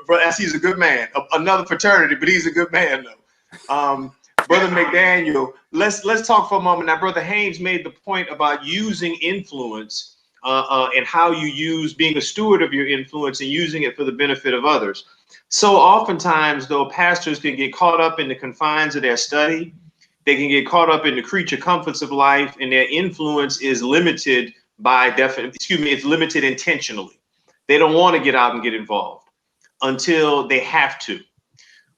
But he's a good man. Another fraternity, but he's a good man though. Brother McDaniel, let's talk for a moment. Now, Brother Haynes made the point about using influence and how you use being a steward of your influence and using it for the benefit of others. So oftentimes, though, pastors can get caught up in the confines of their study. They can get caught up in the creature comforts of life, and their influence is limited it's limited intentionally. They don't want to get out and get involved until they have to.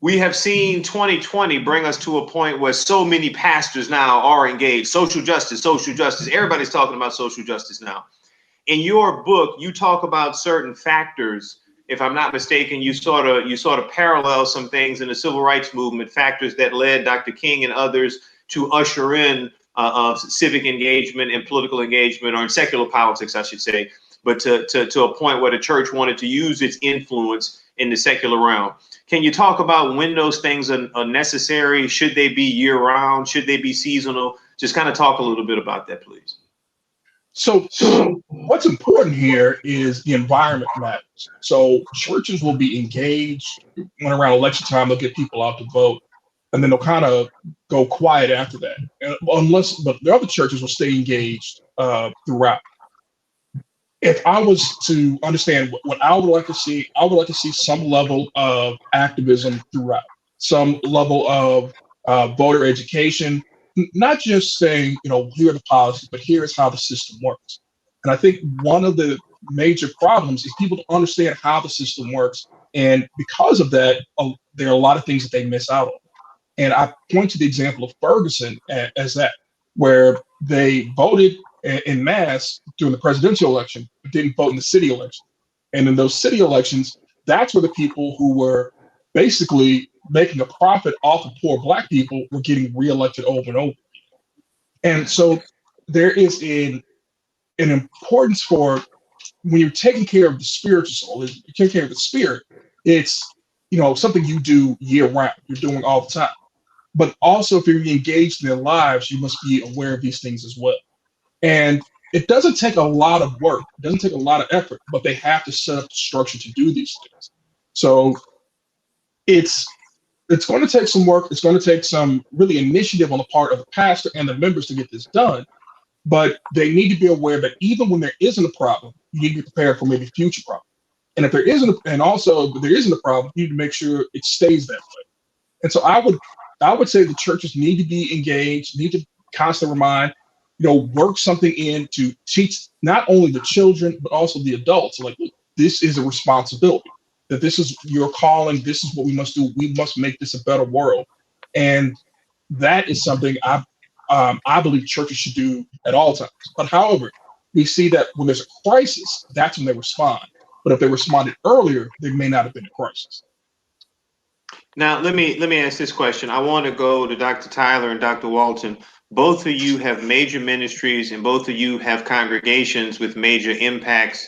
We have seen 2020 bring us to a point where so many pastors now are engaged. Social justice. Everybody's talking about social justice now. In your book, you talk about certain factors. If I'm not mistaken, you sort of parallel some things in the civil rights movement, factors that led Dr. King and others to usher in civic engagement and political engagement, or in secular politics, I should say, but to a point where the church wanted to use its influence in the secular realm. Can you talk about when those things are necessary? Should they be year round? Should they be seasonal? Just kind of talk a little bit about that, please. So what's important here is the environment matters. So churches will be engaged when around election time, they'll get people out to vote, and then they'll kind of go quiet after that, but the other churches will stay engaged throughout. If I was to understand what I would like to see, I would like to see some level of activism throughout, some level of voter education, not just saying, here are the policies, but here is how the system works. And I think one of the major problems is people don't understand how the system works. And because of that, there are a lot of things that they miss out on. And I point to the example of Ferguson as that, where they voted in mass during the presidential election, but didn't vote in the city election. And in those city elections, that's where the people who were basically making a profit off of poor Black people were getting reelected over and over. And so there is an importance for, when you're taking care of the spiritual soul, you're taking care of the spirit, it's something you do year round, you're doing all the time. But also, if you're engaged in their lives, you must be aware of these things as well. And it doesn't take a lot of work, it doesn't take a lot of effort, but they have to set up the structure to do these things. So it's going to take some work. It's going to take some really initiative on the part of the pastor and the members to get this done. But they need to be aware that even when there isn't a problem, you need to be prepared for maybe future problems. And if there isn't, if there isn't a problem, you need to make sure it stays that way. And so I would say the churches need to be engaged, need to constantly remind, work something in to teach not only the children, but also the adults. Like, look, this is a responsibility, that this is your calling. This is what we must do. We must make this a better world. And that is something I believe churches should do at all times. But however, we see that when there's a crisis, that's when they respond. But if they responded earlier, there may not have been a crisis. Now, let me ask this question. I want to go to Dr. Tyler and Dr. Walton. Both of you have major ministries, and both of you have congregations with major impacts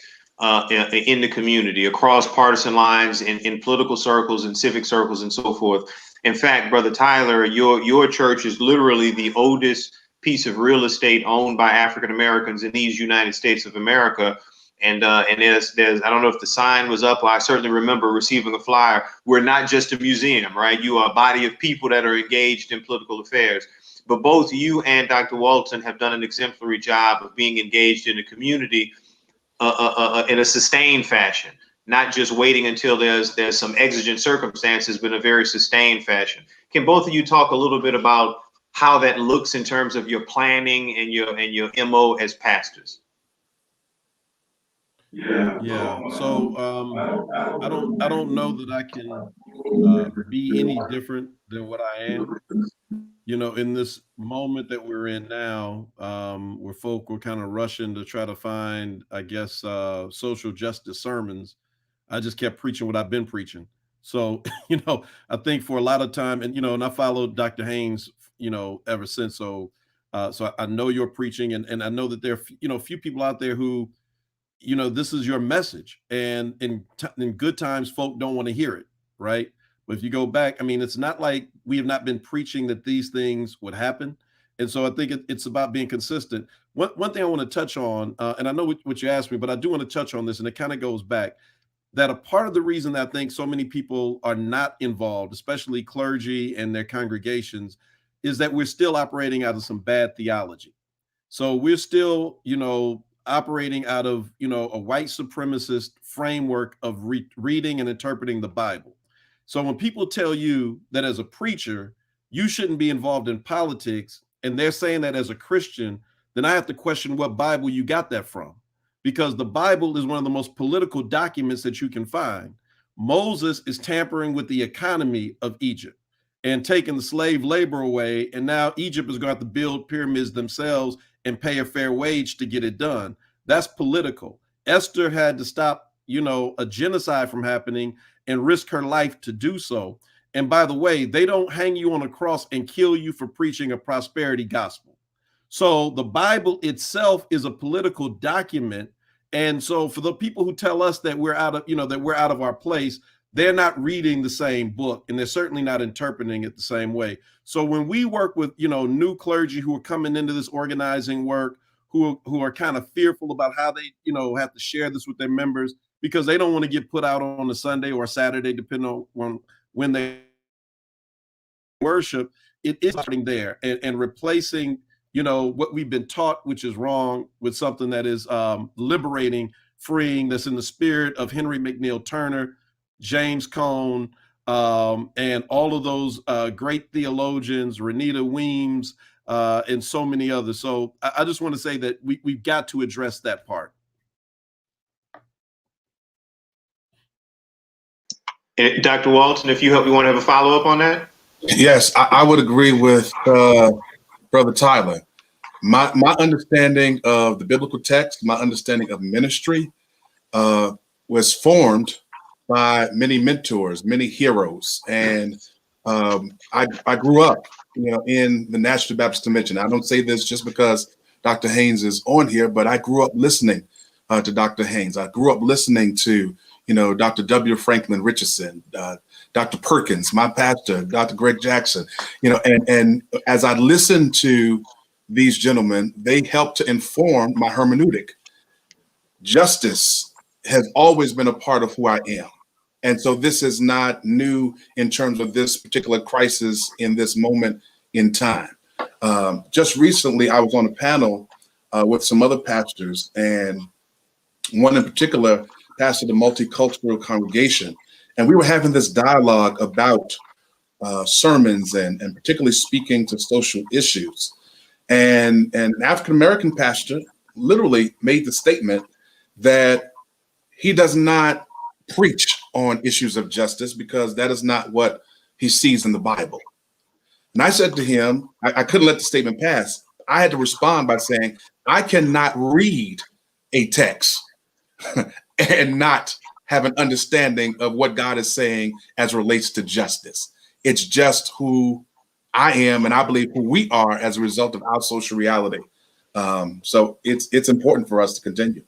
in the community, across partisan lines, in political circles and civic circles and so forth. In fact, Brother Tyler, your church is literally the oldest piece of real estate owned by African Americans in these United States of America. And there's I don't know if the sign was up, or I certainly remember receiving a flyer. We're not just a museum, right? You are a body of people that are engaged in political affairs. But both you and Dr. Walton have done an exemplary job of being engaged in the community in a sustained fashion, not just waiting until there's some exigent circumstances, but in a very sustained fashion. Can both of you talk a little bit about how that looks in terms of your planning and your MO as pastors? Yeah. So I don't know that I can be any different than what I am. In this moment that we're in now, where folk were kind of rushing to try to find, I guess, social justice sermons, I just kept preaching what I've been preaching. So, I think for a lot of time, and I followed Dr. Haynes, ever since. So I know your preaching, and I know that there are, a few people out there who, this is your message, and in good times, folk don't want to hear it, right? But if you go back, it's not like we have not been preaching that these things would happen. And so I think it's about being consistent. One thing I want to touch on, and I know what you asked me, but I do want to touch on this, and it kind of goes back, that a part of the reason that I think so many people are not involved, especially clergy and their congregations, is that we're still operating out of some bad theology. So we're still, operating out of, a white supremacist framework of reading and interpreting the Bible. So when people tell you that as a preacher, you shouldn't be involved in politics, and they're saying that as a Christian, then I have to question what Bible you got that from, because the Bible is one of the most political documents that you can find. Moses is tampering with the economy of Egypt and taking the slave labor away, and now Egypt is going to have to build pyramids themselves and pay a fair wage to get it done. That's political. Esther had to stop, a genocide from happening and risk her life to do so. And by the way, they don't hang you on a cross and kill you for preaching a prosperity gospel. So the Bible itself is a political document. And so for the people who tell us that we're out of our place, they're not reading the same book, and they're certainly not interpreting it the same way. So when we work with, new clergy who are coming into this organizing work, who are kind of fearful about how they, have to share this with their members because they don't want to get put out on a Sunday or a Saturday, depending on when they worship, it is starting there and replacing, what we've been taught, which is wrong, with something that is liberating, freeing, that's in the spirit of Henry McNeil Turner, James Cone, and all of those great theologians, Renita Weems, and so many others. So I just want to say that we've got to address that part. Dr. Walton, if you want to have a follow-up on that? Yes, I would agree with Brother Tyler. My understanding of the biblical text, my understanding of ministry was formed by many mentors, many heroes. And I grew up, in the National Baptist Convention. I don't say this just because Dr. Haynes is on here, but I grew up listening to Dr. Haynes. I grew up listening to, Dr. W. Franklin Richardson, Dr. Perkins, my pastor, Dr. Greg Jackson, and as I listened to these gentlemen, they helped to inform my hermeneutic. Justice has always been a part of who I am. And so this is not new in terms of this particular crisis in this moment in time. Just recently, I was on a panel with some other pastors, and one in particular pastored a multicultural congregation. And we were having this dialogue about sermons and particularly speaking to social issues. And an African-American pastor literally made the statement that he does not preach on issues of justice because that is not what he sees in the Bible. And I said to him, I couldn't let the statement pass. I had to respond by saying, I cannot read a text and not have an understanding of what God is saying as relates to justice. It's just who I am, and I believe who we are as a result of our social reality. So it's important for us to continue.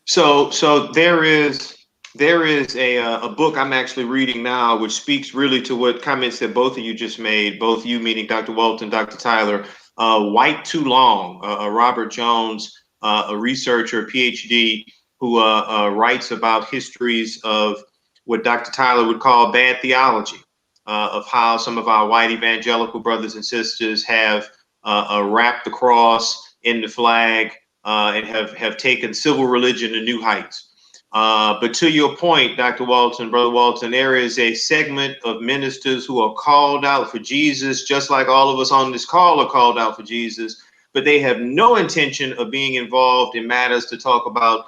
So there is a book I'm actually reading now, which speaks really to what comments that both of you just made, both you meaning Dr. Walton, Dr. Tyler. White Too Long, Robert Jones, a researcher, PhD, who writes about histories of what Dr. Tyler would call bad theology, of how some of our white evangelical brothers and sisters have wrapped the cross in the flag and have taken civil religion to new heights. But to your point, Dr. Walton, Brother Walton, there is a segment of ministers who are called out for Jesus, just like all of us on this call are called out for Jesus, but they have no intention of being involved in matters to talk about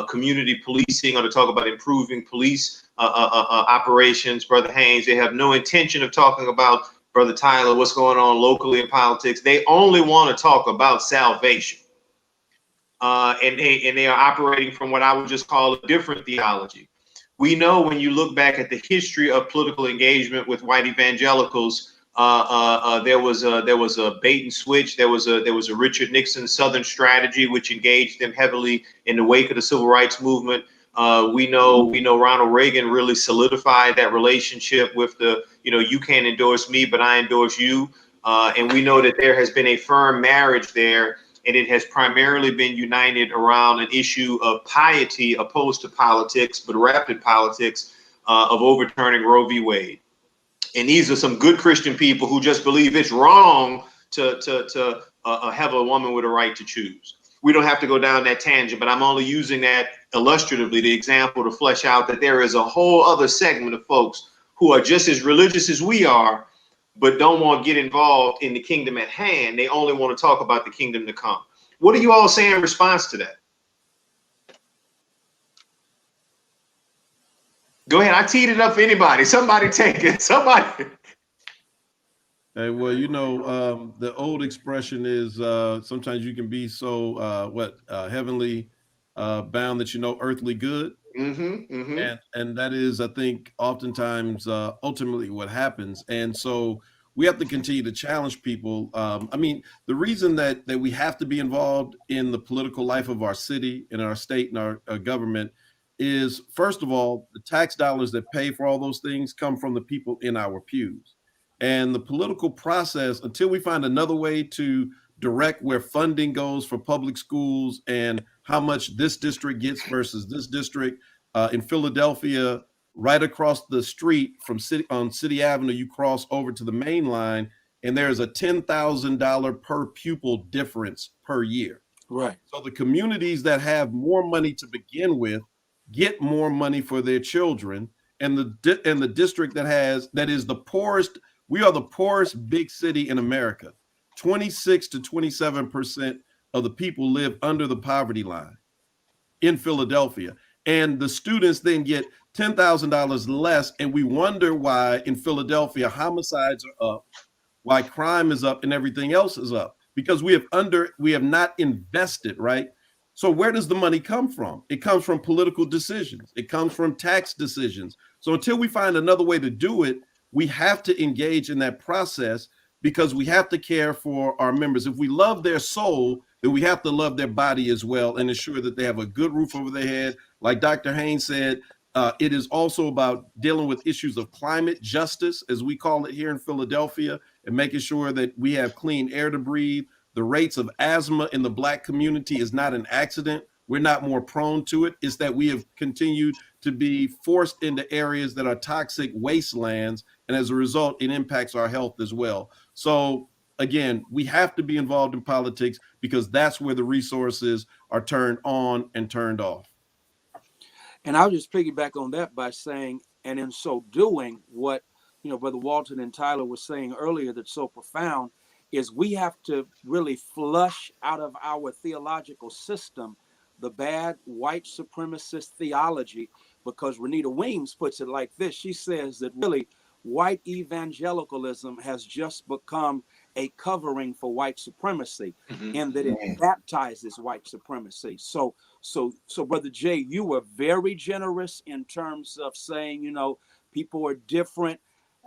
community policing or to talk about improving police operations. Brother Haynes, they have no intention of talking about, Brother Tyler, what's going on locally in politics. They only want to talk about salvation. And they are operating from what I would just call a different theology. We know when you look back at the history of political engagement with white evangelicals, there was a bait and switch. There was a Richard Nixon Southern strategy, which engaged them heavily in the wake of the civil rights movement. We know Ronald Reagan really solidified that relationship with the, you can't endorse me, but I endorse you. And we know that there has been a firm marriage there. And it has primarily been united around an issue of piety opposed to politics, but rapid politics of overturning Roe v. Wade. And these are some good Christian people who just believe it's wrong to have a woman with a right to choose. We don't have to go down that tangent, but I'm only using that illustratively, the example to flesh out that there is a whole other segment of folks who are just as religious as we are, but don't want to get involved in the kingdom at hand. They only want to talk about the kingdom to come. What are you all saying in response to that? Go ahead. I teed it up for anybody. Somebody take it. Somebody. Hey, well, the old expression is sometimes you can be so heavenly bound that earthly good. And that is, I think, oftentimes ultimately what happens. And so we have to continue to challenge people. The reason that we have to be involved in the political life of our city and our state and our government is, first of all, the tax dollars that pay for all those things come from the people in our pews. And the political process, until we find another way to direct where funding goes for public schools and how much this district gets versus this district. In Philadelphia, right across the street from City Avenue, you cross over to the main line, and there's a $10,000 per pupil difference per year. Right. So the communities that have more money to begin with get more money for their children, and the district that is the poorest. We are the poorest big city in America. 26 to 27% of the people live under the poverty line in Philadelphia, and the students then get $10,000 less. And we wonder why in Philadelphia homicides are up, why crime is up, and everything else is up, because we have not invested, right? So where does the money come from? It comes from political decisions. It comes from tax decisions. So until we find another way to do it, we have to engage in that process, because we have to care for our members. If we love their soul, then we have to love their body as well and ensure that they have a good roof over their head. Like Dr. Haynes said, it is also about dealing with issues of climate justice, as we call it here in Philadelphia, and making sure that we have clean air to breathe. The rates of asthma in the Black community is not an accident. We're not more prone to it. It's that we have continued to be forced into areas that are toxic wastelands, and as a result, it impacts our health as well. So again, we have to be involved in politics, because that's where the resources are turned on and turned off. And I'll just piggyback on that by saying, and in so doing, what Brother Walton and Tyler were saying earlier that's so profound, is we have to really flush out of our theological system the bad white supremacist theology, because Renita Weems puts it like this. She says that really white evangelicalism has just become a covering for white supremacy, and that it baptizes white supremacy. So Brother Jay, you were very generous in terms of saying, people are different.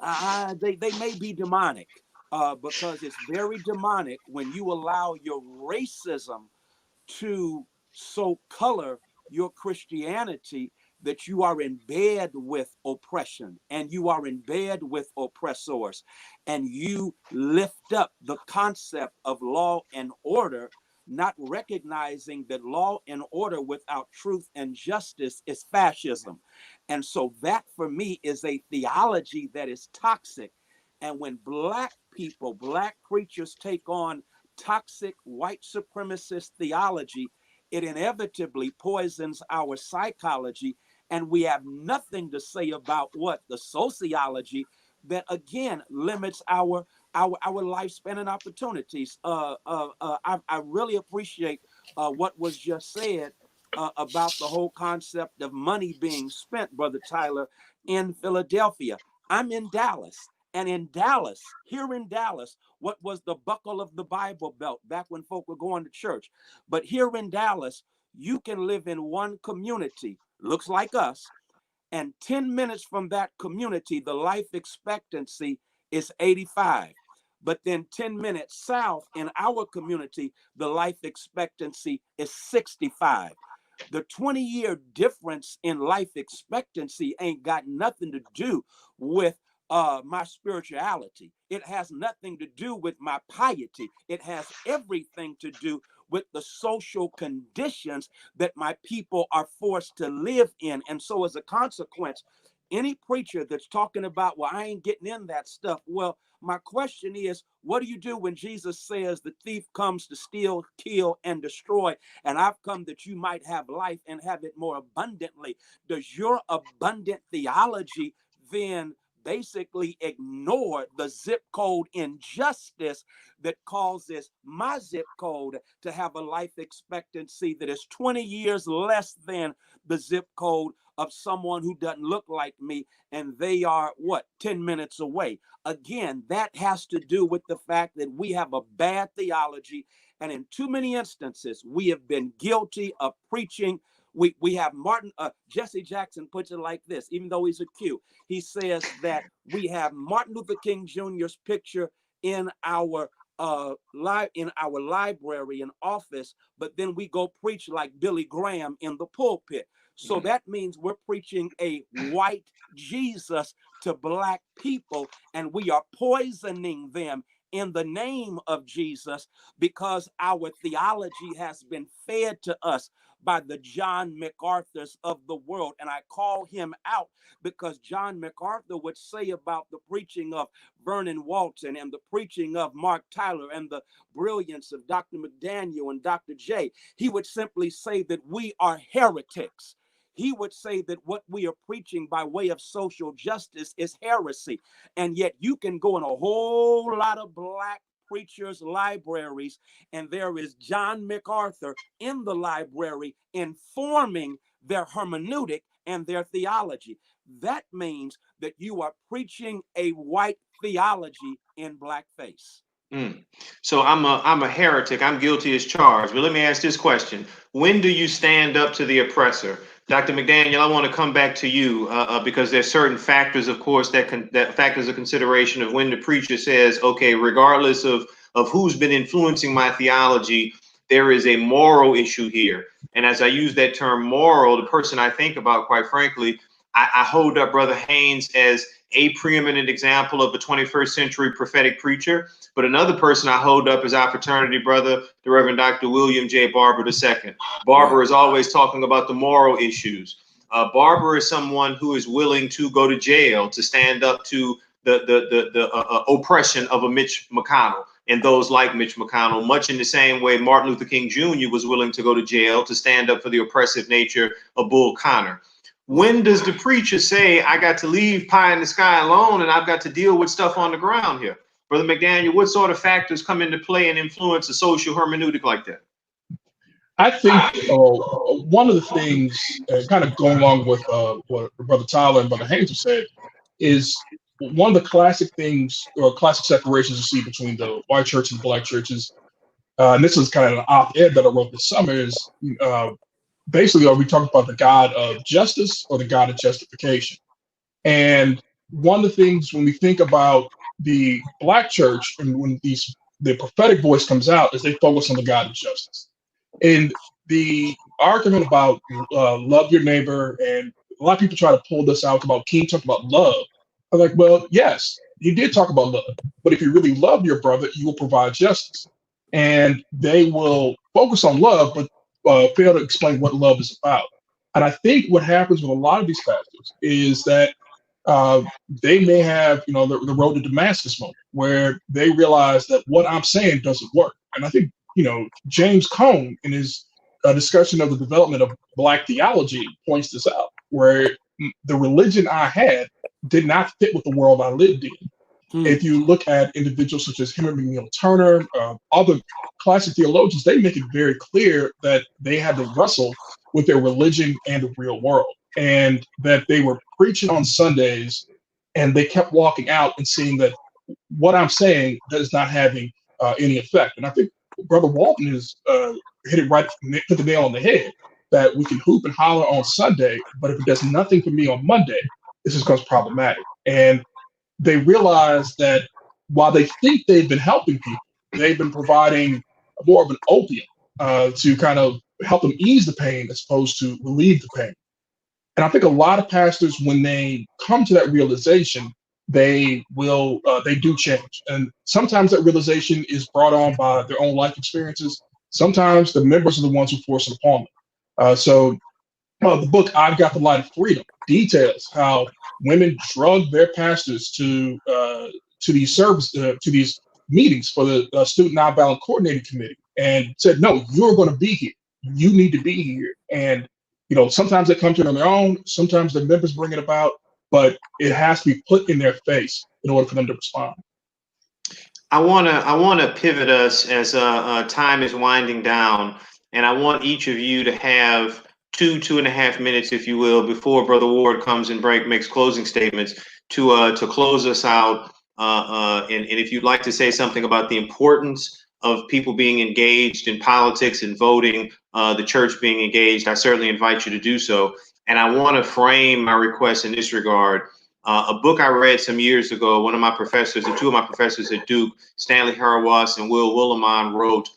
They may be demonic, because it's very demonic when you allow your racism to so color your Christianity that you are in bed with oppression and you are in bed with oppressors, and you lift up the concept of law and order, not recognizing that law and order without truth and justice is fascism. And so that for me is a theology that is toxic. And when Black people, Black preachers take on toxic white supremacist theology, it inevitably poisons our psychology. And we have nothing to say about what the sociology that again limits our lifespan and opportunities. I really appreciate what was just said about the whole concept of money being spent, Brother Tyler, in Philadelphia. I'm in Dallas. And in Dallas, here in Dallas, what was the buckle of the Bible Belt back when folk were going to church? But here in Dallas, you can live in one community, looks like us, and 10 minutes from that community, the life expectancy is 85. But then 10 minutes south in our community, the life expectancy is 65. The 20-year difference in life expectancy ain't got nothing to do with my spirituality. It has nothing to do with my piety. It has everything to do with the social conditions that my people are forced to live in. And so as a consequence, any preacher that's talking about, well, I ain't getting in that stuff. Well, my question is, what do you do when Jesus says the thief comes to steal, kill, and destroy, and I've come that you might have life and have it more abundantly? Does your abundant theology then basically ignore the zip code injustice that causes my zip code to have a life expectancy that is 20 years less than the zip code of someone who doesn't look like me, and they are 10 minutes away? Again, that has to do with the fact that we have a bad theology, and in too many instances we have been guilty of preaching. We have Jesse Jackson puts it like this, even though he's a Q. He says that we have Martin Luther King Jr.'s picture in our library and office, but then we go preach like Billy Graham in the pulpit. So that means we're preaching a white Jesus to Black people, and we are poisoning them in the name of Jesus, because our theology has been fed to us by the John MacArthurs of the world. And I call him out because John MacArthur would say about the preaching of Vernon Walton and the preaching of Mark Tyler and the brilliance of Dr. McDaniel and Dr. J, he would simply say that we are heretics. He would say that what we are preaching by way of social justice is heresy. And yet you can go in a whole lot of Black preachers' libraries, and there is John MacArthur in the library informing their hermeneutic and their theology. That means that you are preaching a white theology in blackface. So I'm a heretic. I'm guilty as charged. But let me ask this question. When do you stand up to the oppressor? Dr. McDaniel, I want to come back to you because there's certain factors, of course, that factors of consideration of when the preacher says, okay, regardless of who's been influencing my theology, there is a moral issue here. And as I use that term moral, the person I think about, quite frankly, I hold up Brother Haynes as a preeminent example of a 21st century prophetic preacher. But another person I hold up is our fraternity brother, the Reverend Dr. William J. Barber II. Barber is always talking about the moral issues. Barber is someone who is willing to go to jail to stand up to the oppression of a Mitch McConnell and those like Mitch McConnell, much in the same way Martin Luther King Jr. was willing to go to jail to stand up for the oppressive nature of Bull Connor. When does the preacher say, I got to leave pie in the sky alone and I've got to deal with stuff on the ground here? Brother McDaniel, what sort of factors come into play and influence a social hermeneutic like that? I think one of the things, kind of going along with what Brother Tyler and Brother Haynes have said, is one of the classic things or classic separations you see between the white church and Black churches. And this is kind of an op-ed that I wrote this summer, is basically, are we talking about the God of justice or the God of justification? And one of the things when we think about the Black church and when the prophetic voice comes out is they focus on the God of justice. And the argument about love your neighbor, and a lot of people try to pull this out about King talking about love. I'm like, well, yes, he did talk about love, but if you really love your brother, you will provide justice. And they will focus on love, but fail to explain what love is about. And I think what happens with a lot of these pastors is that they may have, the road to Damascus moment where they realize that what I'm saying doesn't work. And I think, James Cone in his discussion of the development of Black theology points this out, where the religion I had did not fit with the world I lived in. If you look at individuals such as Henry McNeil Turner, other classic theologians, they make it very clear that they had to wrestle with their religion and the real world, and that they were preaching on Sundays and they kept walking out and seeing that what I'm saying is not having any effect. And I think Brother Walton has hit it right, put the nail on the head, that we can hoop and holler on Sunday, but if it does nothing for me on Monday, this becomes problematic. And they realize that while they think they've been helping people, they've been providing more of an opium to kind of help them ease the pain as opposed to relieve the pain. And I think a lot of pastors, when they come to that realization, they do change. And sometimes that realization is brought on by their own life experiences. Sometimes the members are the ones who force it upon them. So the book, I've Got the Light of Freedom, details how women drug their pastors to these meetings for the Student Nonviolent Coordinating Committee and said, no, you're going to be here. You need to be here. And, sometimes they come to it on their own. Sometimes the members bring it about, but it has to be put in their face in order for them to respond. I want to pivot us as time is winding down, and I want each of you to have 2.5 minutes, if you will, before Brother Ward comes and makes closing statements to close us out. And if you'd like to say something about the importance of people being engaged in politics and voting, the church being engaged, I certainly invite you to do so. And I want to frame my request in this regard. A book I read some years ago, two of my professors at Duke, Stanley Harawas and Will Willimon, wrote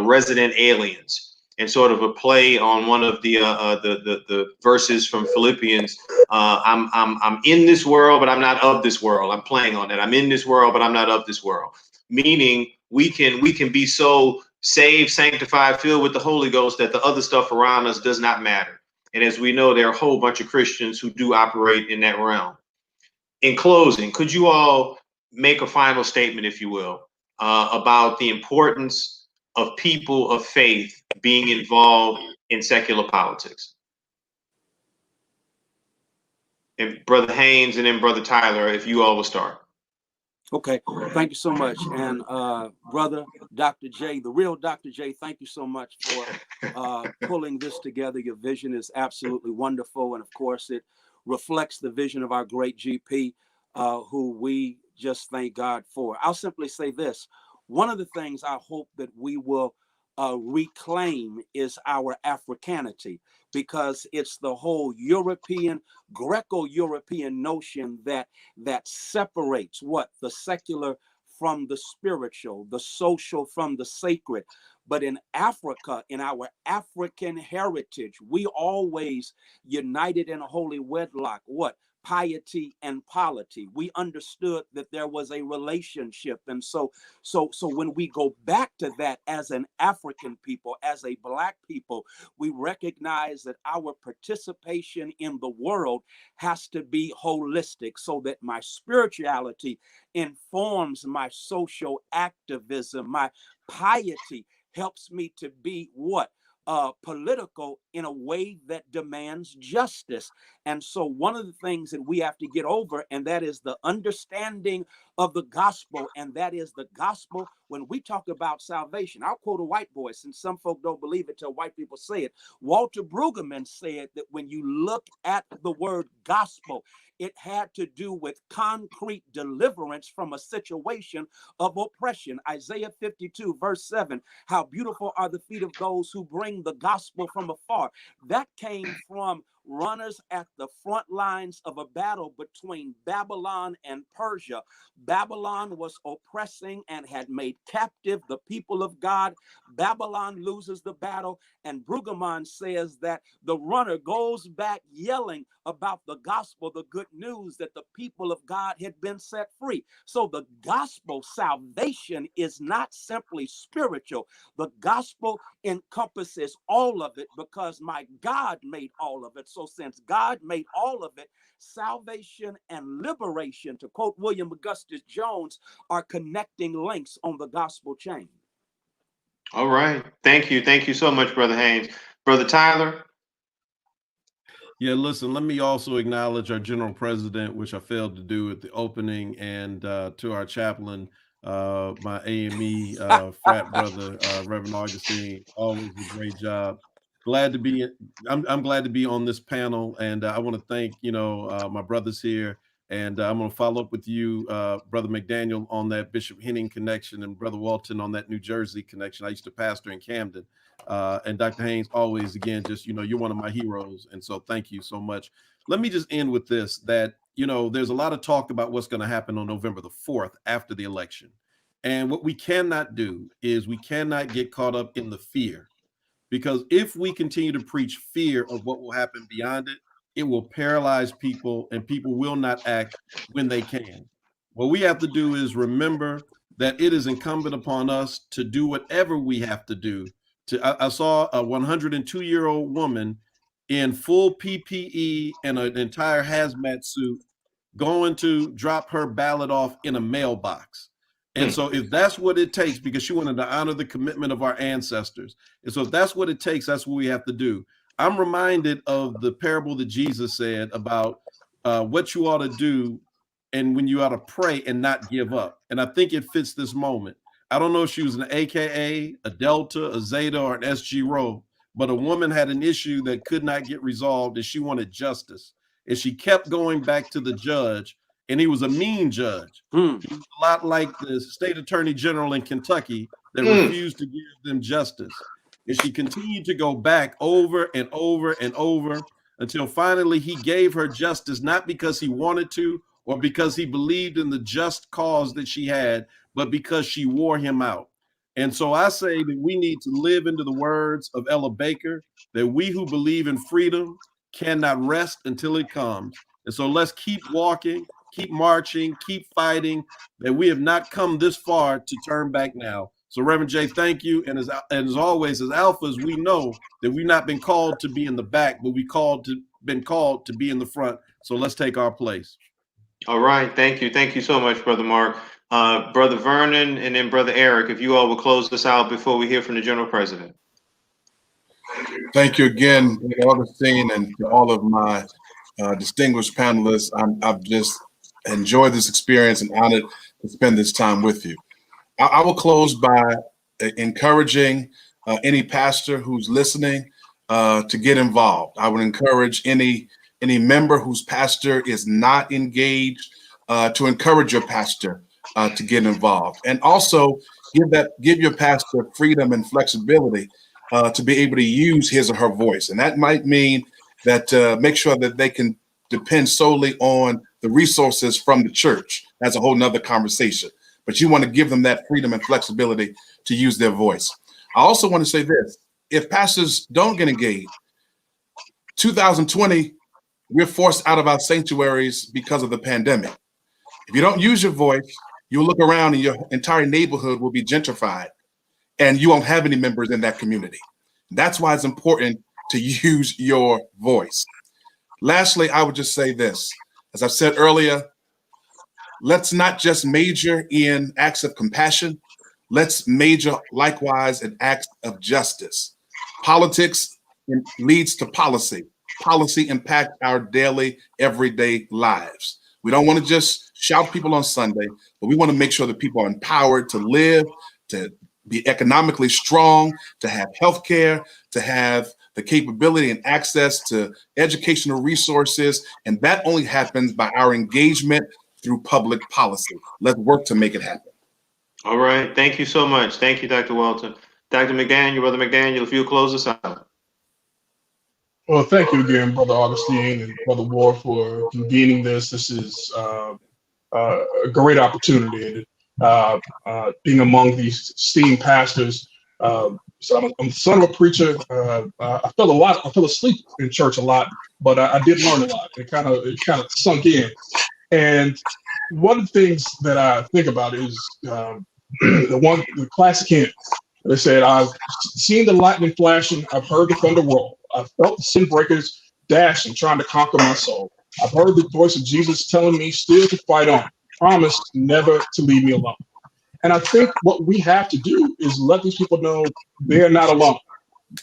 Resident Aliens, and sort of a play on one of the verses from Philippians. I'm in this world, but I'm not of this world. I'm playing on that. I'm in this world, but I'm not of this world. Meaning we can be so saved, sanctified, filled with the Holy Ghost, that the other stuff around us does not matter. And as we know, there are a whole bunch of Christians who do operate in that realm. In closing, could you all make a final statement, if you will, about the importance of people of faith being involved in secular politics? And Brother Haynes and then Brother Tyler, if you all will start. Okay, thank you so much. And brother, Dr. J, the real Dr. J, thank you so much for pulling this together. Your vision is absolutely wonderful. And of course, it reflects the vision of our great GP, who we just thank God for. I'll simply say this. One of the things I hope that we will reclaim is our Africanity, because it's the whole European, Greco-European notion that separates what? The secular from the spiritual, the social from the sacred. But in Africa, in our African heritage, we always united in a holy wedlock. What? Piety and polity. We understood that there was a relationship. And so when we go back to that as an African people, as a Black people, we recognize that our participation in the world has to be holistic, so that my spirituality informs my social activism. My piety helps me to be what? Political in a way that demands justice. And so one of the things that we have to get over, and that is the understanding of the gospel, and that is the gospel when we talk about salvation. I'll quote a white boy, since some folk don't believe it till white people say it. Walter Brueggemann said that when you look at the word gospel, it had to do with concrete deliverance from a situation of oppression. Isaiah 52, verse 7, how beautiful are the feet of those who bring the gospel from afar. That came from runners at the front lines of a battle between Babylon and Persia. Babylon was oppressing and had made captive the people of God. Babylon loses the battle, and Brueggemann says that the runner goes back yelling about the gospel, the good news that the people of God had been set free. So the gospel, salvation, is not simply spiritual. The gospel encompasses all of it, because my God made all of it. So since God made all of it, salvation and liberation, to quote William Augustus Jones, are connecting links on the gospel chain. All right. Thank you. Thank you so much, Brother Haynes. Brother Tyler? Yeah, listen, let me also acknowledge our general president, which I failed to do at the opening, and to our chaplain, my AME frat brother, Reverend Augustine. Always a great job. Glad to be. I'm glad to be on this panel, and I want to thank my brothers here, and I'm going to follow up with you, Brother McDaniel, on that Bishop Henning connection, and Brother Walton on that New Jersey connection. I used to pastor in Camden. And Dr. Haynes, always, again, just, you're one of my heroes. And so thank you so much. Let me just end with this, that, there's a lot of talk about what's going to happen on November the 4th after the election. And what we cannot do is we cannot get caught up in the fear, because if we continue to preach fear of what will happen beyond it, it will paralyze people, and people will not act when they can. What we have to do is remember that it is incumbent upon us to do whatever we have to do. I saw a 102-year-old woman in full PPE and an entire hazmat suit going to drop her ballot off in a mailbox. And so if that's what it takes, because she wanted to honor the commitment of our ancestors, and so if that's what it takes, that's what we have to do. I'm reminded of the parable that Jesus said about what you ought to do and when you ought to pray and not give up. And I think it fits this moment. I don't know if she was an AKA, a Delta, a Zeta, or an SG Rho, but a woman had an issue that could not get resolved, and she wanted justice. And she kept going back to the judge, and he was a mean judge. He was a lot like the state attorney general in Kentucky that refused to give them justice. And she continued to go back over and over and over until finally he gave her justice, not because he wanted to or because he believed in the just cause that she had, but because she wore him out. And so I say that we need to live into the words of Ella Baker, that we who believe in freedom cannot rest until it comes. And so let's keep walking, keep marching, keep fighting, that we have not come this far to turn back now. So Reverend Jay, thank you. And as always, as alphas, we know that we've not been called to be in the back, but been called to be in the front. So let's take our place. All right. Thank you. Thank you so much, Brother Mark. Brother Vernon, and then Brother Eric, if you all will close this out before we hear from the General President. Thank you again, Brother Augustine, and to all of my distinguished panelists. I've just enjoyed this experience and honored to spend this time with you. I will close by encouraging any pastor who's listening to get involved. I would encourage any member whose pastor is not engaged to encourage your pastor to get involved, and also give your pastor freedom and flexibility to be able to use his or her voice. And that might mean that make sure that they can depend solely on the resources from the church. That's a whole nother conversation. But you want to give them that freedom and flexibility to use their voice. I also want to say this: if pastors don't get engaged, 2020, we're forced out of our sanctuaries because of the pandemic. If you don't use your voice, you'll look around and your entire neighborhood will be gentrified, and you won't have any members in that community. That's why it's important to use your voice. Lastly, I would just say this: as I've said earlier, let's not just major in acts of compassion. Let's major likewise in acts of justice. Politics leads to policy. Policy impacts our daily, everyday lives. We don't want to just shout people on Sunday, but we want to make sure that people are empowered to live, to be economically strong, to have health care, to have the capability and access to educational resources. And that only happens by our engagement through public policy. Let's work to make it happen. All right. Thank you so much. Thank you, Dr. Walter. Dr. McDaniel, Brother McDaniel, if you'll close us out. Well, thank you again, Brother Augustine and Brother Ward, for convening this. This is a great opportunity. Being among these esteemed pastors. So I'm the son of a preacher. I fell asleep in church a lot, but I did learn a lot. It kind of sunk in. And one of the things that I think about is the classic hymn. They said, "I've seen the lightning flashing, I've heard the thunder roll, I've felt the sin breakers dashing, trying to conquer my soul. I've heard the voice of Jesus telling me still to fight on, promise never to leave me alone." And I think what we have to do is let these people know they're not alone,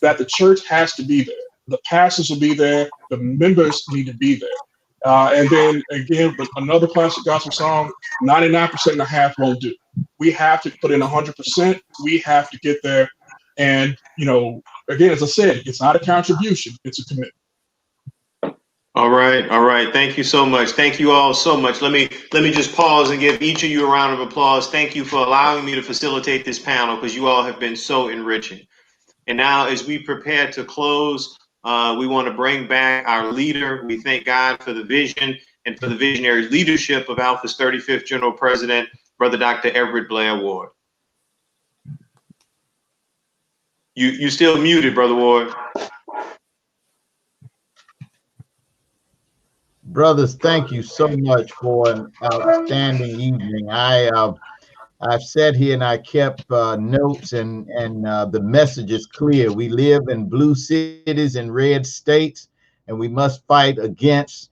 that the church has to be there. The pastors will be there. The members need to be there. And then again, with another classic gospel song, 99.5% won't do. We have to put in 100%. We have to get there. And, again, as I said, it's not a contribution. It's a commitment. All right. All right. Thank you so much. Thank you all so much. Let me just pause and give each of you a round of applause. Thank you for allowing me to facilitate this panel, because you all have been so enriching. And now, as we prepare to close, we want to bring back our leader. We thank God for the vision and for the visionary leadership of Alpha's 35th General President, Brother Dr. Everett Blair Ward. You still muted, Brother Ward. Brothers, thank you so much for an outstanding evening. I've sat here and I kept notes, and the message is clear. We live in blue cities and red states, and we must fight against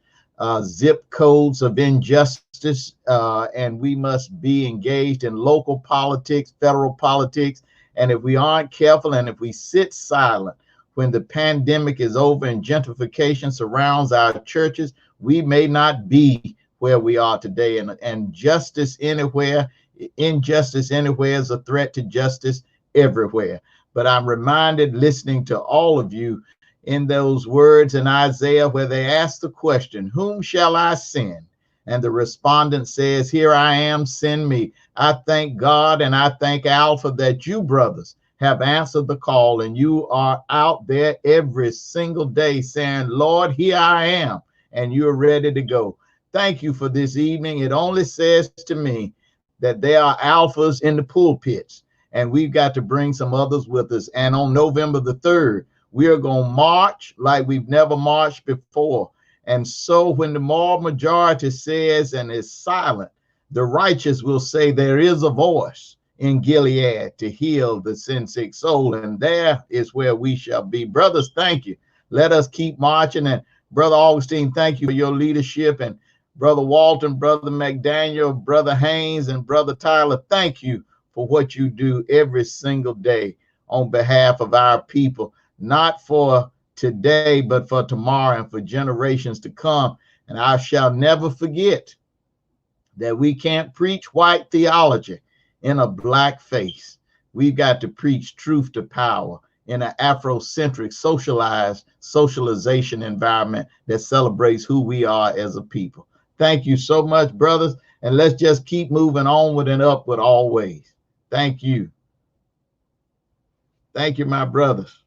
zip codes of injustice, and we must be engaged in local politics, federal politics. And if we aren't careful, and if we sit silent when the pandemic is over and gentrification surrounds our churches, we may not be where we are today. And justice anywhere, injustice anywhere is a threat to justice everywhere. But I'm reminded, listening to all of you, in those words in Isaiah where they ask the question, "Whom shall I send?" And the respondent says, "Here I am, send me." I thank God and I thank Alpha that you, brothers, have answered the call, and you are out there every single day saying, "Lord, here I am," and you're ready to go. Thank you for this evening. It only says to me that there are alphas in the pulpits, and we've got to bring some others with us. And on November the 3rd, we are going to march like we've never marched before. And so when the moral majority says and is silent, the righteous will say there is a voice. in Gilead to heal the sin-sick soul. And there is where we shall be. Brothers, thank you. Let us keep marching. And Brother Augustine, thank you for your leadership. And Brother Walton, Brother McDaniel, Brother Haynes, and Brother Tyler, thank you for what you do every single day on behalf of our people, not for today, but for tomorrow and for generations to come. And I shall never forget that we can't preach white theology in a black face. We've got to preach truth to power in an Afrocentric, socialization environment that celebrates who we are as a people. Thank you so much, brothers. And let's just keep moving onward and upward always. Thank you. Thank you, my brothers.